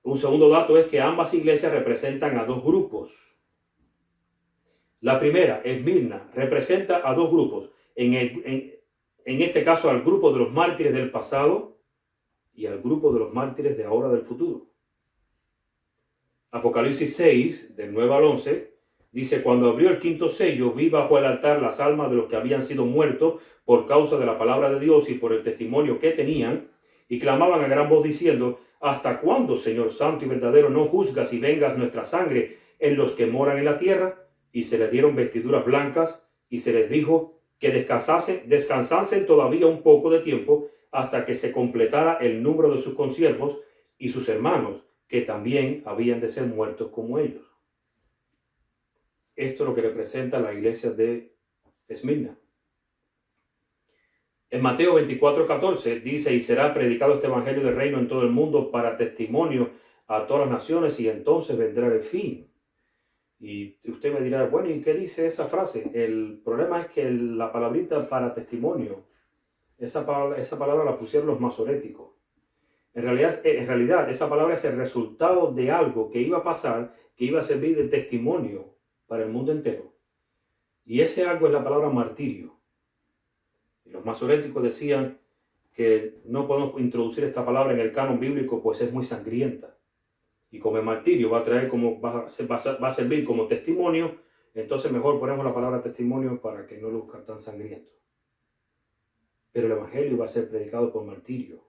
Un segundo dato es que ambas iglesias representan a 2 grupos. La primera, Esmirna, representa a 2 grupos. En este caso al grupo de los mártires del pasado y al grupo de los mártires de ahora del futuro. Apocalipsis 6, del 9 al 11, dice: cuando abrió el 5º sello, vi bajo el altar las almas de los que habían sido muertos por causa de la palabra de Dios y por el testimonio que tenían, y clamaban a gran voz diciendo: ¿hasta cuándo, Señor santo y verdadero, no juzgas y vengas nuestra sangre en los que moran en la tierra? Y se les dieron vestiduras blancas, y se les dijo que descansasen todavía un poco de tiempo hasta que se completara el número de sus consiervos y sus hermanos, que también habían de ser muertos como ellos. Esto es lo que representa la iglesia de Esmirna. En Mateo 24:14 dice: y será predicado este evangelio del reino en todo el mundo para testimonio a todas las naciones, y entonces vendrá el fin. Y usted me dirá: bueno, ¿y qué dice esa frase? El problema es que la palabrita para testimonio, esa palabra la pusieron los masoréticos. En realidad, esa palabra es el resultado de algo que iba a pasar, que iba a servir de testimonio para el mundo entero. Y ese algo es la palabra martirio. Y los masoréticos decían que no podemos introducir esta palabra en el canon bíblico, pues es muy sangrienta. Y como el martirio va a servir como testimonio, entonces mejor ponemos la palabra testimonio para que no luzca tan sangriento. Pero el evangelio va a ser predicado por martirio.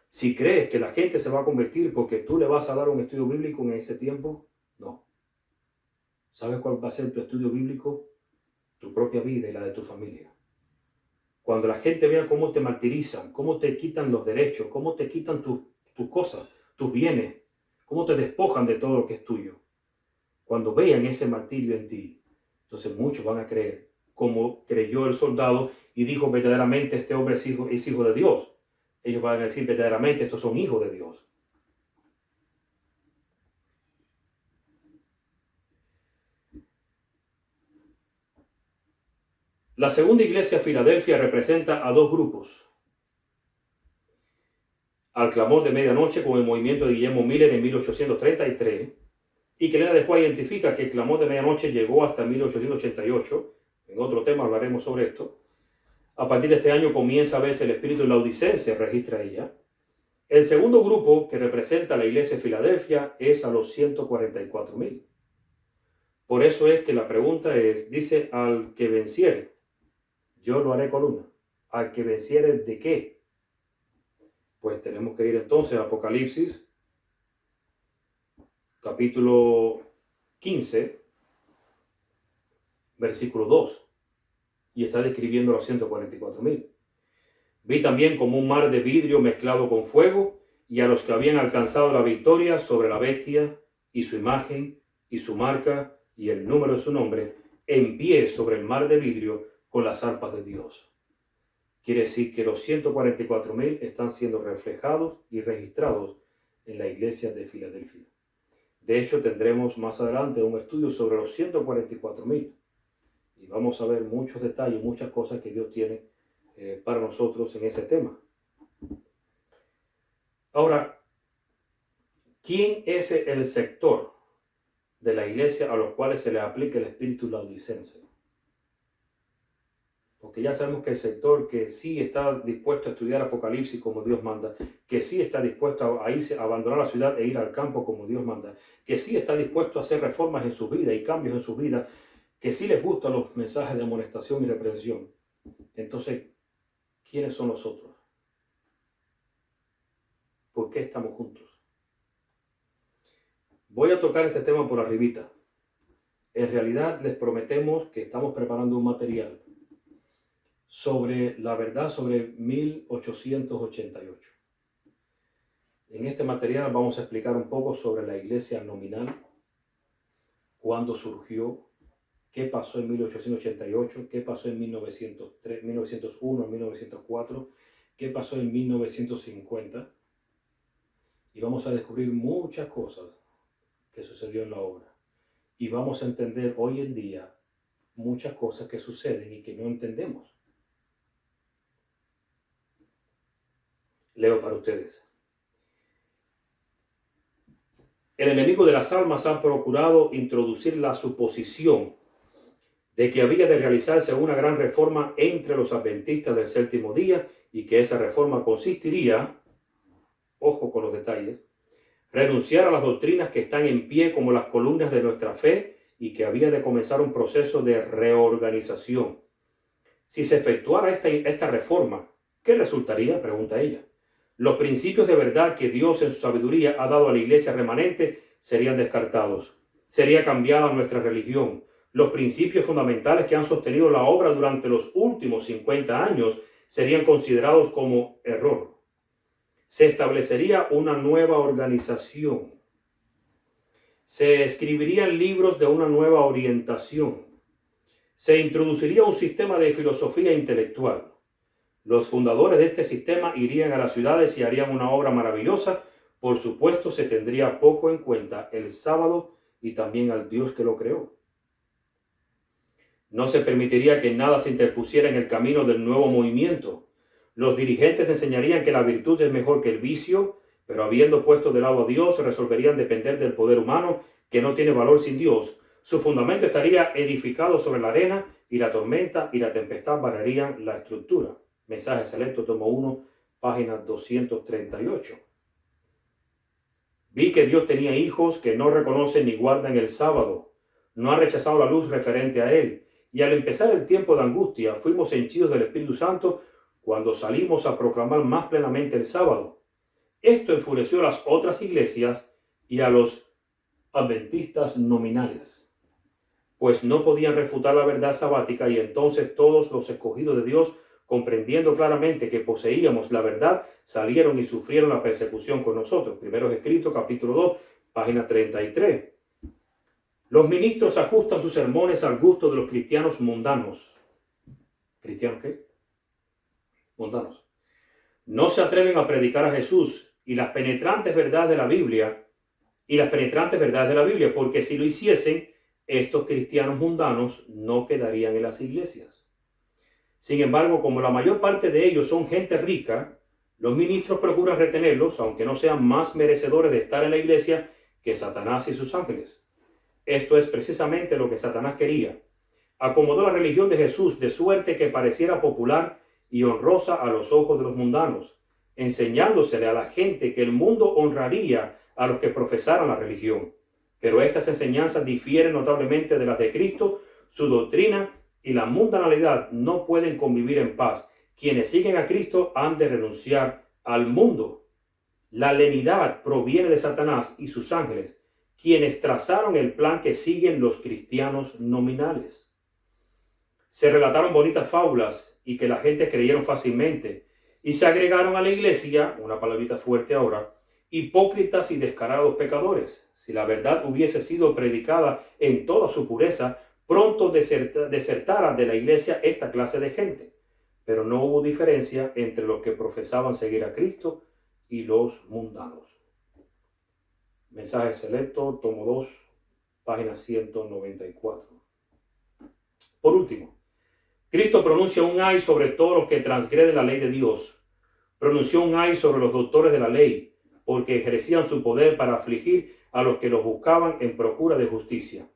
Si crees que la gente se va a convertir porque tú le vas a dar un estudio bíblico en ese tiempo, no. ¿Sabes cuál va a ser tu estudio bíblico? Tu propia vida y la de tu familia. Cuando la gente vea cómo te martirizan, cómo te quitan los derechos, cómo te quitan tus cosas, tus bienes, cómo te despojan de todo lo que es tuyo. Cuando vean ese martirio en ti, entonces muchos van a creer, como creyó el soldado y dijo: verdaderamente este hombre es hijo de Dios. Ellos van a decir: verdaderamente estos son hijos de Dios. La segunda iglesia, Filadelfia, representa a 2 grupos. Al clamor de medianoche, con el movimiento de Guillermo Miller en 1833, y que Elena de White identifica que el clamor de medianoche llegó hasta 1888. En otro tema hablaremos sobre esto. A partir de este año comienza a verse el espíritu laudicense, registra ella. El segundo grupo que representa a la iglesia de Filadelfia es a los 144,000. Por eso es que la pregunta es, dice: al que venciere, yo lo haré columna. ¿Al que venciere de qué? Pues tenemos que ir entonces a Apocalipsis, capítulo 15, versículo 2. Y está describiendo los 144,000. Vi también como un mar de vidrio mezclado con fuego, y a los que habían alcanzado la victoria sobre la bestia y su imagen y su marca y el número de su nombre, en pie sobre el mar de vidrio con las arpas de Dios. Quiere decir que los 144,000 están siendo reflejados y registrados en la iglesia de Filadelfia. De hecho, tendremos más adelante un estudio sobre los 144,000 y vamos a ver muchos detalles, muchas cosas que Dios tiene para nosotros en ese tema. Ahora, ¿quién es el sector de la iglesia a los cuales se le aplica el espíritu laodicense? Porque ya sabemos que el sector que sí está dispuesto a estudiar Apocalipsis como Dios manda, que sí está dispuesto a irse, a abandonar la ciudad e ir al campo como Dios manda, que sí está dispuesto a hacer reformas en su vida y cambios en su vida, que sí les gustan los mensajes de amonestación y reprensión. Entonces, ¿quiénes son nosotros? ¿Por qué estamos juntos? Voy a tocar este tema por arribita. En realidad les prometemos que estamos preparando un material sobre la verdad sobre 1888. En este material vamos a explicar un poco sobre la iglesia nominal, cuándo surgió, qué pasó en 1888, qué pasó en 1903, 1901, 1904, qué pasó en 1950. Y vamos a descubrir muchas cosas que sucedió en la obra. Y vamos a entender hoy en día muchas cosas que suceden y que no entendemos. Leo para ustedes. El enemigo de las almas ha procurado introducir la suposición de que había de realizarse una gran reforma entre los adventistas del séptimo día y que esa reforma consistiría, ojo con los detalles, renunciar a las doctrinas que están en pie como las columnas de nuestra fe y que había de comenzar un proceso de reorganización. Si se efectuara esta reforma, ¿qué resultaría?, pregunta ella. Los principios de verdad que Dios en su sabiduría ha dado a la iglesia remanente serían descartados. Sería cambiada nuestra religión. Los principios fundamentales que han sostenido la obra durante los últimos 50 años serían considerados como error. Se establecería una nueva organización. Se escribirían libros de una nueva orientación. Se introduciría un sistema de filosofía intelectual. Los fundadores de este sistema irían a las ciudades y harían una obra maravillosa. Por supuesto, se tendría poco en cuenta el sábado y también al Dios que lo creó. No se permitiría que nada se interpusiera en el camino del nuevo movimiento. Los dirigentes enseñarían que la virtud es mejor que el vicio, pero habiendo puesto de lado a Dios, resolverían depender del poder humano que no tiene valor sin Dios. Su fundamento estaría edificado sobre la arena y la tormenta y la tempestad barrerían la estructura. Mensaje selecto, tomo 1, página 238. Vi que Dios tenía hijos que no reconocen ni guardan el sábado. No han rechazado la luz referente a él. Y al empezar el tiempo de angustia, fuimos henchidos del Espíritu Santo cuando salimos a proclamar más plenamente el sábado. Esto enfureció a las otras iglesias y a los adventistas nominales, pues no podían refutar la verdad sabática, y entonces todos los escogidos de Dios, comprendiendo claramente que poseíamos la verdad, salieron y sufrieron la persecución con nosotros. Primeros Escritos, capítulo 2, página 33. Los ministros ajustan sus sermones al gusto de los cristianos mundanos. ¿Cristianos qué? Mundanos. No se atreven a predicar a Jesús y las penetrantes verdades de la Biblia, porque si lo hiciesen, estos cristianos mundanos no quedarían en las iglesias. Sin embargo, como la mayor parte de ellos son gente rica, los ministros procuran retenerlos, aunque no sean más merecedores de estar en la iglesia que Satanás y sus ángeles. Esto es precisamente lo que Satanás quería. Acomodó la religión de Jesús de suerte que pareciera popular y honrosa a los ojos de los mundanos, enseñándosele a la gente que el mundo honraría a los que profesaran la religión. Pero estas enseñanzas difieren notablemente de las de Cristo. Su doctrina y la mundanalidad no pueden convivir en paz. Quienes siguen a Cristo han de renunciar al mundo. La lenidad proviene de Satanás y sus ángeles, quienes trazaron el plan que siguen los cristianos nominales. Se relataron bonitas fábulas y que la gente creyeron fácilmente, y se agregaron a la iglesia, una palabrita fuerte ahora, hipócritas y descarados pecadores. Si la verdad hubiese sido predicada en toda su pureza, pronto desertara de la iglesia esta clase de gente. Pero no hubo diferencia entre los que profesaban seguir a Cristo y los mundanos. Mensaje selecto, tomo 2, página 194. Por último, Cristo pronuncia un ay sobre todos los que transgreden la ley de Dios. Pronunció un ay sobre los doctores de la ley, porque ejercían su poder para afligir a los que los buscaban en procura de justicia.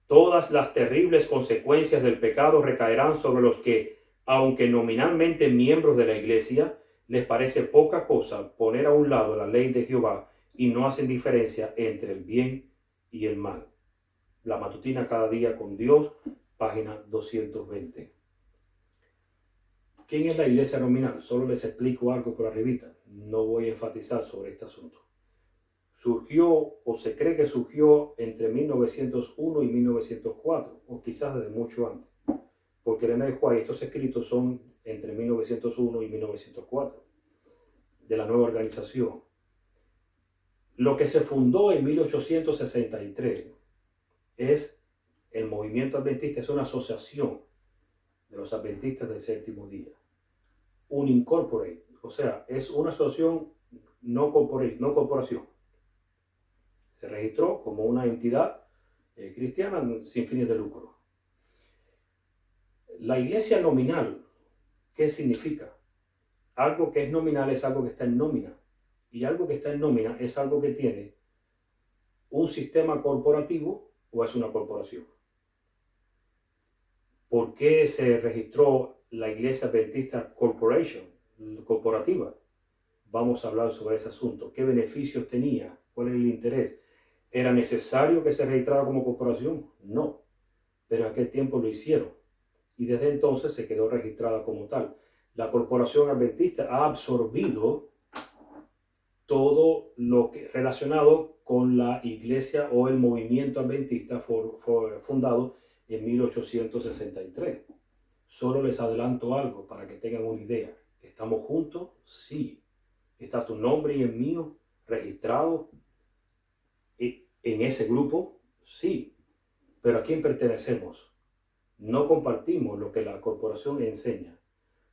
Todas las terribles consecuencias del pecado recaerán sobre los que, aunque nominalmente miembros de la iglesia, les parece poca cosa poner a un lado la ley de Jehová y no hacen diferencia entre el bien y el mal. La matutina cada día con Dios, página 220. ¿Quién es la iglesia nominal? Solo les explico algo por arribita. No voy a enfatizar sobre este asunto. Surgió, o se cree que surgió, entre 1901 y 1904, o quizás desde mucho antes. Porque Ellen White, estos escritos son entre 1901 y 1904, de la nueva organización. Lo que se fundó en 1863 es el movimiento adventista, es una asociación de los adventistas del séptimo día. Un incorporate, o sea, es una asociación no corporación. Se registró como una entidad cristiana sin fines de lucro. La iglesia nominal, ¿qué significa? Algo que es nominal es algo que está en nómina. Y algo que está en nómina es algo que tiene un sistema corporativo o es una corporación. ¿Por qué se registró la Iglesia Adventista Corporation, corporativa? Vamos a hablar sobre ese asunto. ¿Qué beneficios tenía? ¿Cuál es el interés? ¿Era necesario que se registrara como corporación? No. Pero en aquel tiempo lo hicieron. Y desde entonces se quedó registrada como tal. La corporación adventista ha absorbido todo lo que relacionado con la iglesia o el movimiento adventista fundado en 1863. Solo les adelanto algo para que tengan una idea. ¿Estamos juntos? Sí. ¿Está tu nombre y el mío registrado en ese grupo? Sí. ¿Pero a quién pertenecemos? No compartimos lo que la corporación enseña.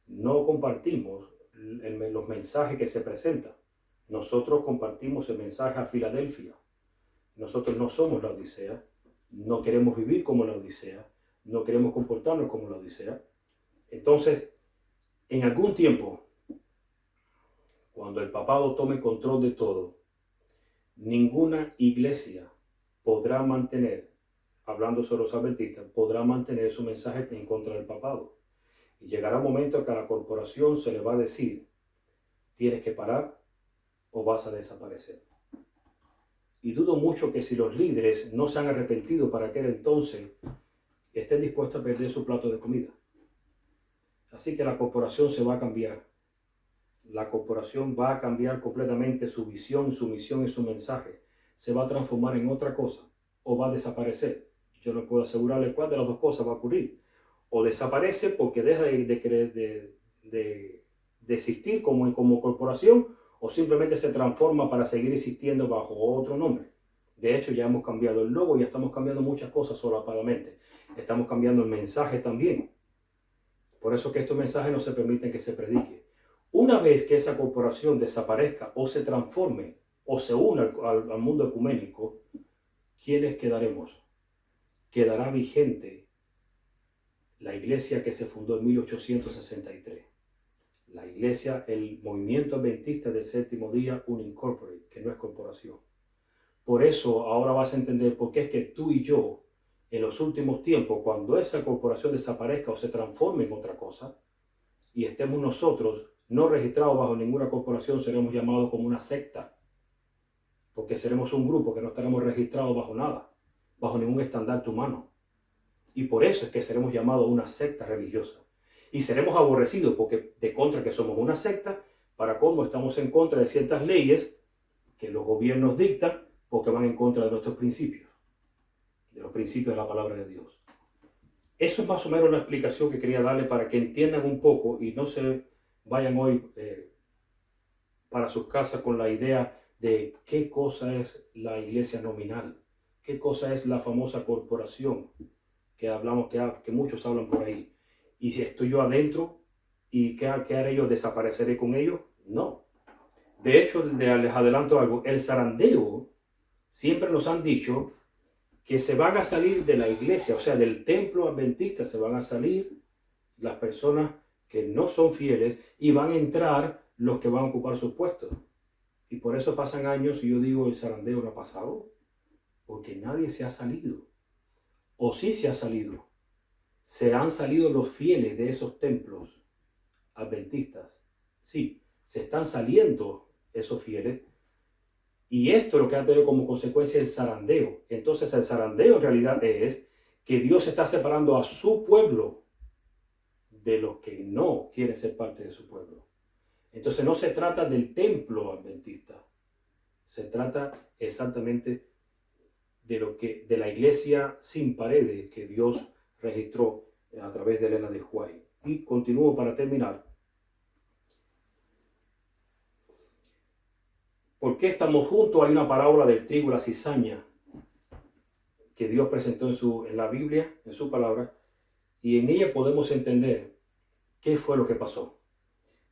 No compartimos los mensajes que se presentan. Nosotros compartimos el mensaje a Filadelfia. Nosotros no somos la Odisea. No queremos vivir como la Odisea. No queremos comportarnos como la Odisea. Entonces, en algún tiempo, cuando el papado tome control de todo, ninguna iglesia podrá mantener, hablando sobre los adventistas, podrá mantener su mensaje en contra del papado. Y llegará un momento en que a la corporación se le va a decir, tienes que parar o vas a desaparecer. Y dudo mucho que si los líderes no se han arrepentido para aquel entonces, estén dispuestos a perder su plato de comida. Así que la corporación se va a cambiar. La corporación va a cambiar completamente su visión, su misión y su mensaje. Se va a transformar en otra cosa o va a desaparecer. Yo no puedo asegurarle cuál de las dos cosas va a ocurrir. O desaparece porque deja de existir como corporación, o simplemente se transforma para seguir existiendo bajo otro nombre. De hecho, ya hemos cambiado el logo, ya estamos cambiando muchas cosas solapadamente. Estamos cambiando el mensaje también. Por eso que estos mensajes no se permiten que se predique. Una vez que esa corporación desaparezca o se transforme o se una al mundo ecuménico, ¿quiénes quedaremos? Quedará vigente la iglesia que se fundó en 1863. La iglesia, el movimiento adventista del séptimo día, un incorporate, que no es corporación. Por eso ahora vas a entender por qué es que tú y yo, en los últimos tiempos, cuando esa corporación desaparezca o se transforme en otra cosa, y estemos nosotros no registrados bajo ninguna corporación, seremos llamados como una secta. Porque seremos un grupo que no estaremos registrados bajo nada, bajo ningún estandarte humano. Y por eso es que seremos llamados una secta religiosa. Y seremos aborrecidos porque de contra que somos una secta, para cómo estamos en contra de ciertas leyes que los gobiernos dictan porque van en contra de nuestros principios, de los principios de la palabra de Dios. Eso es más o menos la explicación que quería darle para que entiendan un poco y no se vayan hoy para sus casas con la idea de qué cosa es la iglesia nominal, qué cosa es la famosa corporación que hablamos, que muchos hablan por ahí. Y si estoy yo adentro, ¿y qué haré yo? ¿Desapareceré con ellos? No. De hecho, les adelanto algo, el zarandeo, siempre nos han dicho que se van a salir de la iglesia, o sea, del templo adventista se van a salir las personas que no son fieles y van a entrar los que van a ocupar sus puestos. Y por eso pasan años y yo digo, el zarandeo no ha pasado, porque nadie se ha salido. O sí se ha salido. Se han salido los fieles de esos templos adventistas. Sí, se están saliendo esos fieles. Y esto es lo que ha tenido como consecuencia el zarandeo. Entonces el zarandeo en realidad es que Dios está separando a su pueblo de los que no quieren ser parte de su pueblo. Entonces no se trata del templo adventista. Se trata exactamente de la iglesia sin paredes que Dios registró a través de Elena de White. Y continúo para terminar. ¿Por qué estamos juntos? Hay una parábola del trigo y la cizaña que Dios presentó en la Biblia, en su palabra, y en ella podemos entender qué fue lo que pasó.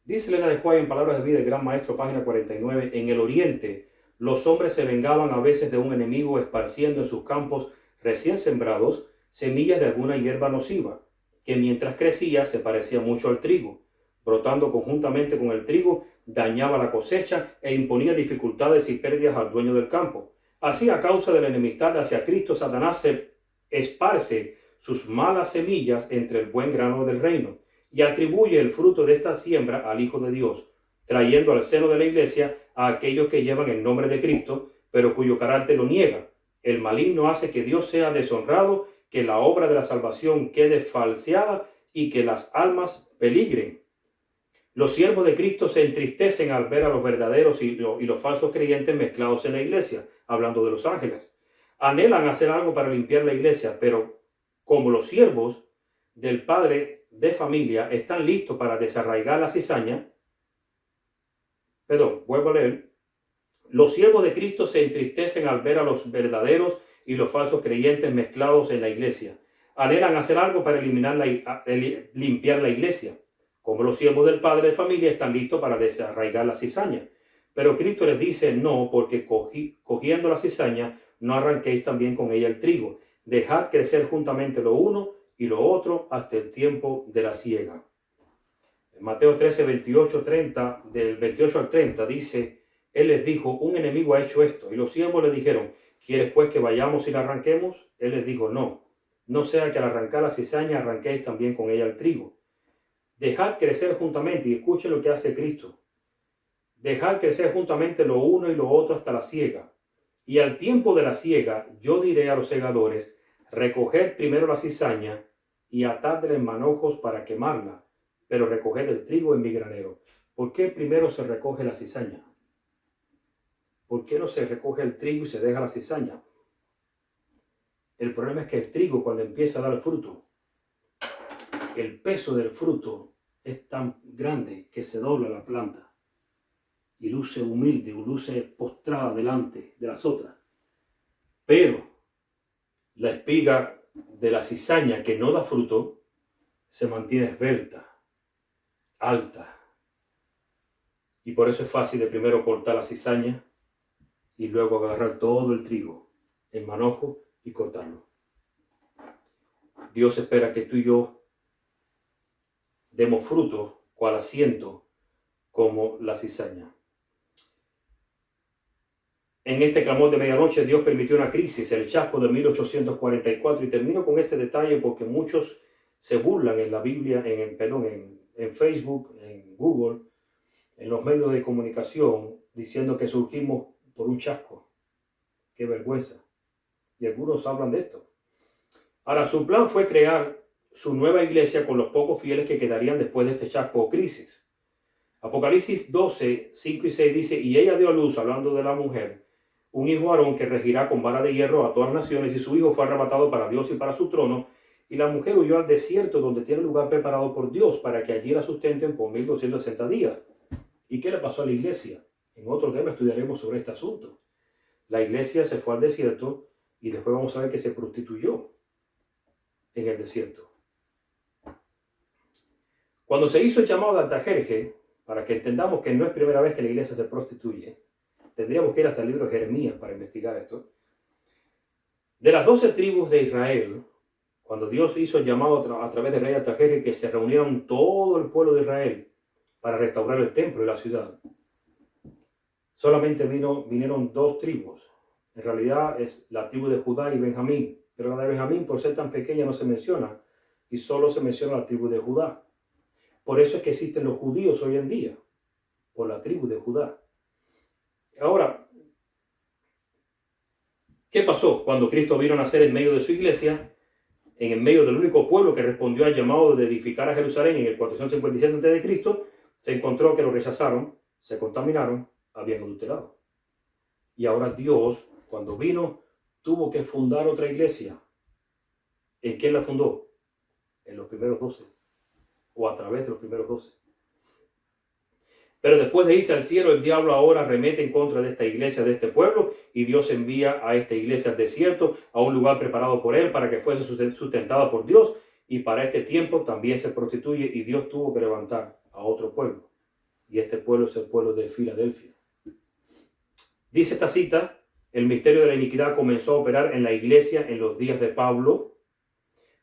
Dice Elena de White en Palabras de Vida, el Gran Maestro, página 49, en el Oriente los hombres se vengaban a veces de un enemigo esparciendo en sus campos recién sembrados semillas de alguna hierba nociva, que mientras crecía se parecía mucho al trigo. Brotando conjuntamente con el trigo, dañaba la cosecha e imponía dificultades y pérdidas al dueño del campo. Así, a causa de la enemistad hacia Cristo, Satanás se esparce sus malas semillas entre el buen grano del reino y atribuye el fruto de esta siembra al Hijo de Dios, trayendo al seno de la iglesia a aquellos que llevan el nombre de Cristo, pero cuyo carácter lo niega. El maligno hace que Dios sea deshonrado, que la obra de la salvación quede falseada y que las almas peligren. Los siervos de Cristo se entristecen al ver a los verdaderos y los falsos creyentes mezclados en la iglesia, hablando de los ángeles. Anhelan hacer algo para limpiar la iglesia, pero como los siervos del padre de familia están listos para desarraigar la cizaña, vuelvo a leer. Los siervos de Cristo se entristecen al ver a los verdaderos y los falsos creyentes mezclados en la iglesia. Anhelan hacer algo para limpiar la iglesia. Como los siervos del padre de familia están listos para desarraigar la cizaña. Pero Cristo les dice no, porque cogiendo la cizaña no arranquéis también con ella el trigo. Dejad crecer juntamente lo uno y lo otro hasta el tiempo de la siega. En Mateo 13, 28, 30, del 28 al 30 dice, Él les dijo, un enemigo ha hecho esto. Y los siervos le dijeron, ¿quieres pues que vayamos y la arranquemos? Él les dijo, no sea que al arrancar la cizaña arranquéis también con ella el trigo. Dejad crecer juntamente, y escuchen lo que hace Cristo. Dejad crecer juntamente lo uno y lo otro hasta la siega. Y al tiempo de la siega, yo diré a los segadores, recoged primero la cizaña y atadla en manojos para quemarla, pero recoged el trigo en mi granero. ¿Por qué primero se recoge la cizaña? ¿Por qué no se recoge el trigo y se deja la cizaña? El problema es que el trigo, cuando empieza a dar fruto, el peso del fruto es tan grande que se dobla la planta y luce humilde, luce postrada delante de las otras. Pero la espiga de la cizaña que no da fruto se mantiene esbelta, alta. Y por eso es fácil de primero cortar la cizaña y luego agarrar todo el trigo en manojo y cortarlo. Dios espera que tú y yo demos fruto, cual asiento, como la cizaña. En este clamor de medianoche, Dios permitió una crisis, el chasco de 1844, y termino con este detalle porque muchos se burlan en la Biblia, en Facebook, en Google, en los medios de comunicación, diciendo que surgimos por un chasco. ¡Qué vergüenza! Y algunos hablan de esto. Ahora, su plan fue crear su nueva iglesia con los pocos fieles que quedarían después de este chasco o crisis. Apocalipsis 12, 5 y 6 dice, y ella dio a luz, hablando de la mujer, un hijo varón que regirá con vara de hierro a todas las naciones, y su hijo fue arrebatado para Dios y para su trono, y la mujer huyó al desierto donde tiene lugar preparado por Dios para que allí la sustenten por 1260 días. ¿Y qué le pasó a la iglesia? En otro tema estudiaremos sobre este asunto. La iglesia se fue al desierto y después vamos a ver que se prostituyó en el desierto. Cuando se hizo el llamado de Artajerje, para que entendamos que no es primera vez que la iglesia se prostituye, tendríamos que ir hasta el libro de Jeremías para investigar esto. De las 12 tribus de Israel, cuando Dios hizo el llamado a través del rey Artajerje, que se reunieron todo el pueblo de Israel para restaurar el templo y la ciudad, solamente vinieron 2 tribus. En realidad es la tribu de Judá y Benjamín, pero la de Benjamín, por ser tan pequeña, no se menciona y solo se menciona la tribu de Judá. Por eso es que existen los judíos hoy en día, por la tribu de Judá. Ahora, ¿qué pasó cuando Cristo vino a nacer en medio de su iglesia, en el medio del único pueblo que respondió al llamado de edificar a Jerusalén en el 457 a.C.? Se encontró que lo rechazaron, se contaminaron, habían adulterado. Y ahora Dios, cuando vino, tuvo que fundar otra iglesia. ¿En quién la fundó? En los primeros 12, o a través de los primeros 12. Pero después de irse al cielo, el diablo ahora remete en contra de esta iglesia, de este pueblo, y Dios envía a esta iglesia al desierto, a un lugar preparado por él para que fuese sustentada por Dios, y para este tiempo también se prostituye y Dios tuvo que levantar a otro pueblo. Y este pueblo es el pueblo de Filadelfia. Dice esta cita: el misterio de la iniquidad comenzó a operar en la iglesia en los días de Pablo.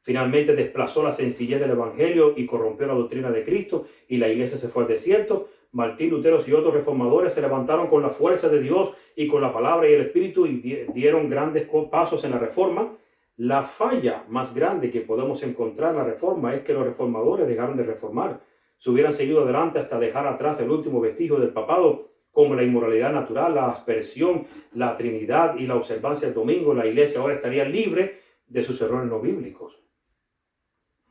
Finalmente desplazó la sencillez del evangelio y corrompió la doctrina de Cristo, y la iglesia se fue al desierto. Martín Lutero y otros reformadores se levantaron con la fuerza de Dios y con la palabra y el Espíritu y dieron grandes pasos en la reforma. La falla más grande que podemos encontrar en la reforma es que los reformadores dejaron de reformar. Se hubieran seguido adelante hasta dejar atrás el último vestigio del papado, como la inmoralidad natural, la aspersión, la Trinidad y la observancia del domingo. La iglesia ahora estaría libre de sus errores no bíblicos.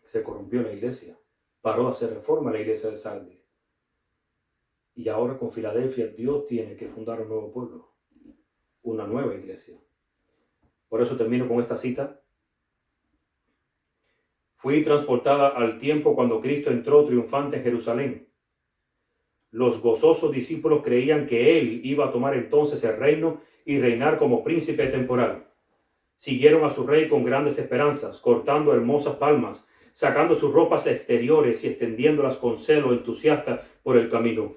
Se corrompió la iglesia, paró de hacer reforma la iglesia de Sardis. Y ahora con Filadelfia Dios tiene que fundar un nuevo pueblo, una nueva iglesia. Por eso termino con esta cita. Fui transportada al tiempo cuando Cristo entró triunfante en Jerusalén. Los gozosos discípulos creían que Él iba a tomar entonces el reino y reinar como príncipe temporal. Siguieron a su rey con grandes esperanzas, cortando hermosas palmas, sacando sus ropas exteriores y extendiéndolas con celo entusiasta por el camino.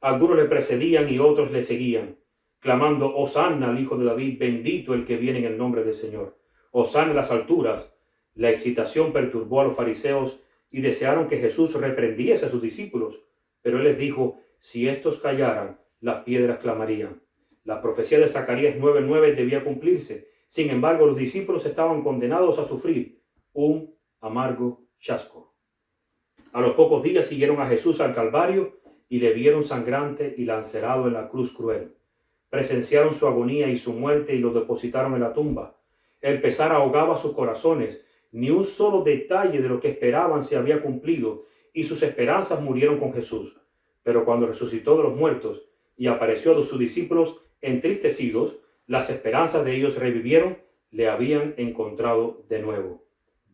Algunos le precedían y otros le seguían, clamando: Hosanna al Hijo de David, bendito el que viene en el nombre del Señor. Hosanna en las alturas. La excitación perturbó a los fariseos y desearon que Jesús reprendiese a sus discípulos. Pero él les dijo: si estos callaran, las piedras clamarían. La profecía de Zacarías 9:9 debía cumplirse. Sin embargo, los discípulos estaban condenados a sufrir un amargo chasco. A los pocos días siguieron a Jesús al Calvario y le vieron sangrante y lacerado en la cruz cruel. Presenciaron su agonía y su muerte y lo depositaron en la tumba. El pesar ahogaba sus corazones. Ni un solo detalle de lo que esperaban se había cumplido y sus esperanzas murieron con Jesús. Pero cuando resucitó de los muertos y apareció a sus discípulos entristecidos, las esperanzas de ellos revivieron, le habían encontrado de nuevo.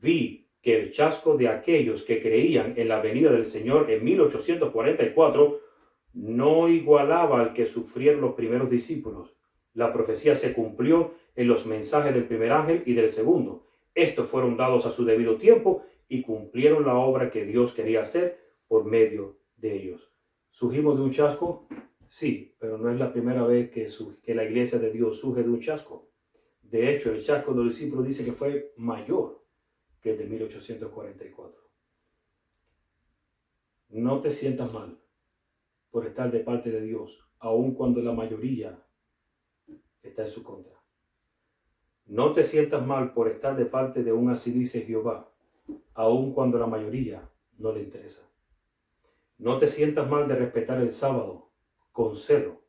Vi que el chasco de aquellos que creían en la venida del Señor en 1844 no igualaba al que sufrieron los primeros discípulos. La profecía se cumplió en los mensajes del primer ángel y del segundo. Estos fueron dados a su debido tiempo y cumplieron la obra que Dios quería hacer por medio de ellos. ¿Surgimos de un chasco? Sí, pero no es la primera vez que la iglesia de Dios surge de un chasco. De hecho, el chasco de los discípulos dice que fue mayor que el de 1844. No te sientas mal por estar de parte de Dios, aun cuando la mayoría está en su contra. No te sientas mal por estar de parte de un así dice Jehová, aun cuando la mayoría no le interesa. No te sientas mal de respetar el sábado con celo,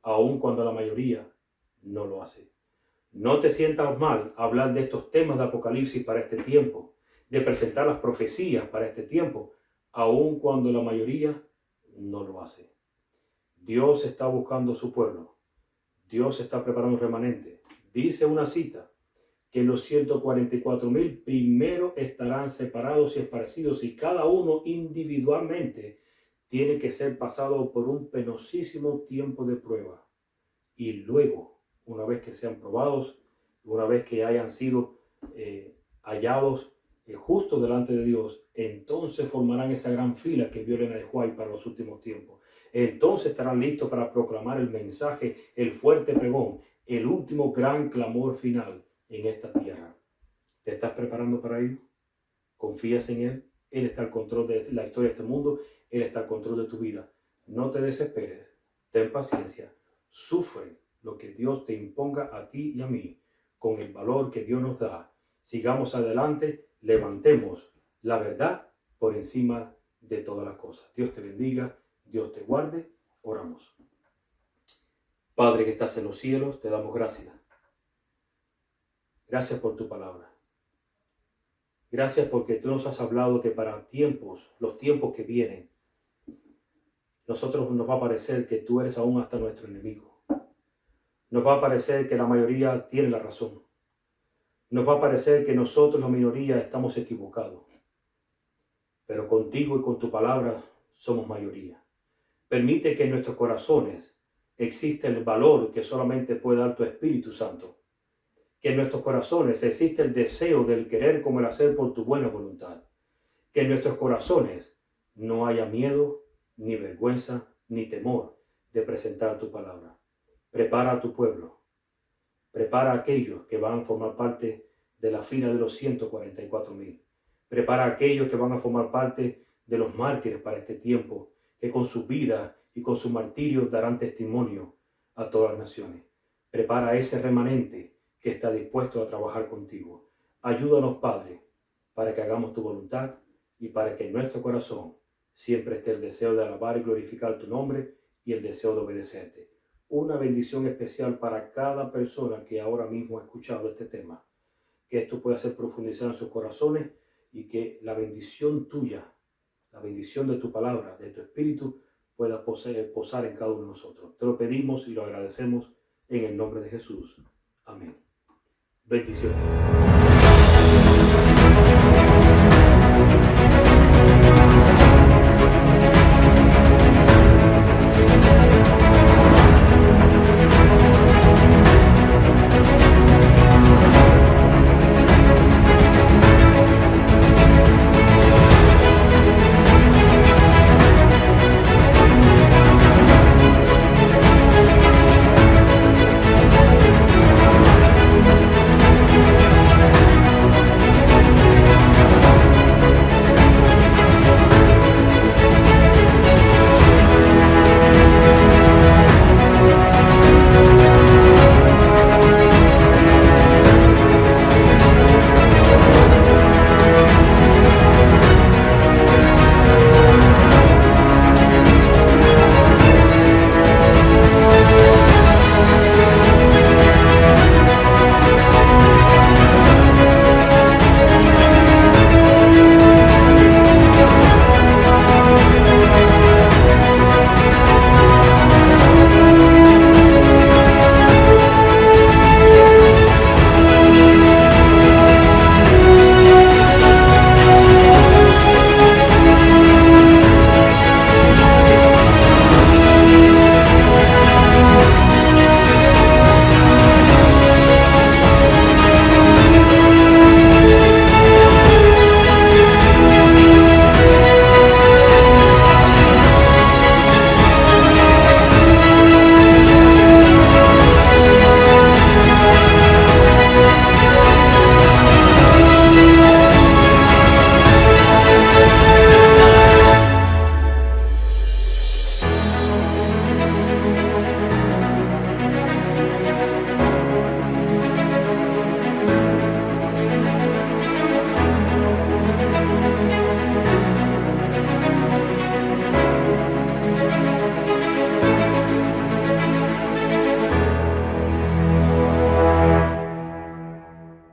aun cuando la mayoría no lo hace. No te sientas mal hablar de estos temas de Apocalipsis para este tiempo, de presentar las profecías para este tiempo, aun cuando la mayoría no lo hace. Dios está buscando su pueblo. Dios está preparando un remanente. Dice una cita que los 144,000 primero estarán separados y esparcidos y cada uno individualmente tiene que ser pasado por un penosísimo tiempo de prueba. Y luego, una vez que sean probados, una vez que hayan sido hallados justos delante de Dios, entonces formarán esa gran fila que vio Elena de White para los últimos tiempos. Entonces estarán listos para proclamar el mensaje, el fuerte pregón, el último gran clamor final en esta tierra. ¿Te estás preparando para ello? ¿Confías en Él? Él está al control de la historia de este mundo. Él está al control de tu vida. No te desesperes. Ten paciencia. Sufre lo que Dios te imponga a ti y a mí con el valor que Dios nos da. Sigamos adelante. Levantemos la verdad por encima de todas las cosas. Dios te bendiga. Dios te guarde. Oramos. Padre que estás en los cielos, te damos gracias. Gracias por tu palabra. Gracias porque tú nos has hablado que para los tiempos que vienen, nosotros nos va a parecer que tú eres aún hasta nuestro enemigo. Nos va a parecer que la mayoría tiene la razón. Nos va a parecer que nosotros, la minoría, estamos equivocados. Pero contigo y con tu palabra somos mayoría. Permite que en nuestros corazones exista el valor que solamente puede dar tu Espíritu Santo. Que en nuestros corazones existe el deseo del querer como el hacer por tu buena voluntad. Que en nuestros corazones no haya miedo, ni vergüenza, ni temor de presentar tu palabra. Prepara a tu pueblo. Prepara a aquellos que van a formar parte de la fila de los 144,000. Prepara a aquellos que van a formar parte de los mártires para este tiempo, que con su vida y con su martirio darán testimonio a todas las naciones. Prepara a ese remanente que está dispuesto a trabajar contigo. Ayúdanos, Padre, para que hagamos tu voluntad y para que en nuestro corazón siempre esté el deseo de alabar y glorificar tu nombre y el deseo de obedecerte. Una bendición especial para cada persona que ahora mismo ha escuchado este tema. Que esto pueda ser profundizado en sus corazones y que la bendición tuya, la bendición de tu palabra, de tu espíritu, pueda posar en cada uno de nosotros. Te lo pedimos y lo agradecemos en el nombre de Jesús. Amén. Bendiciones.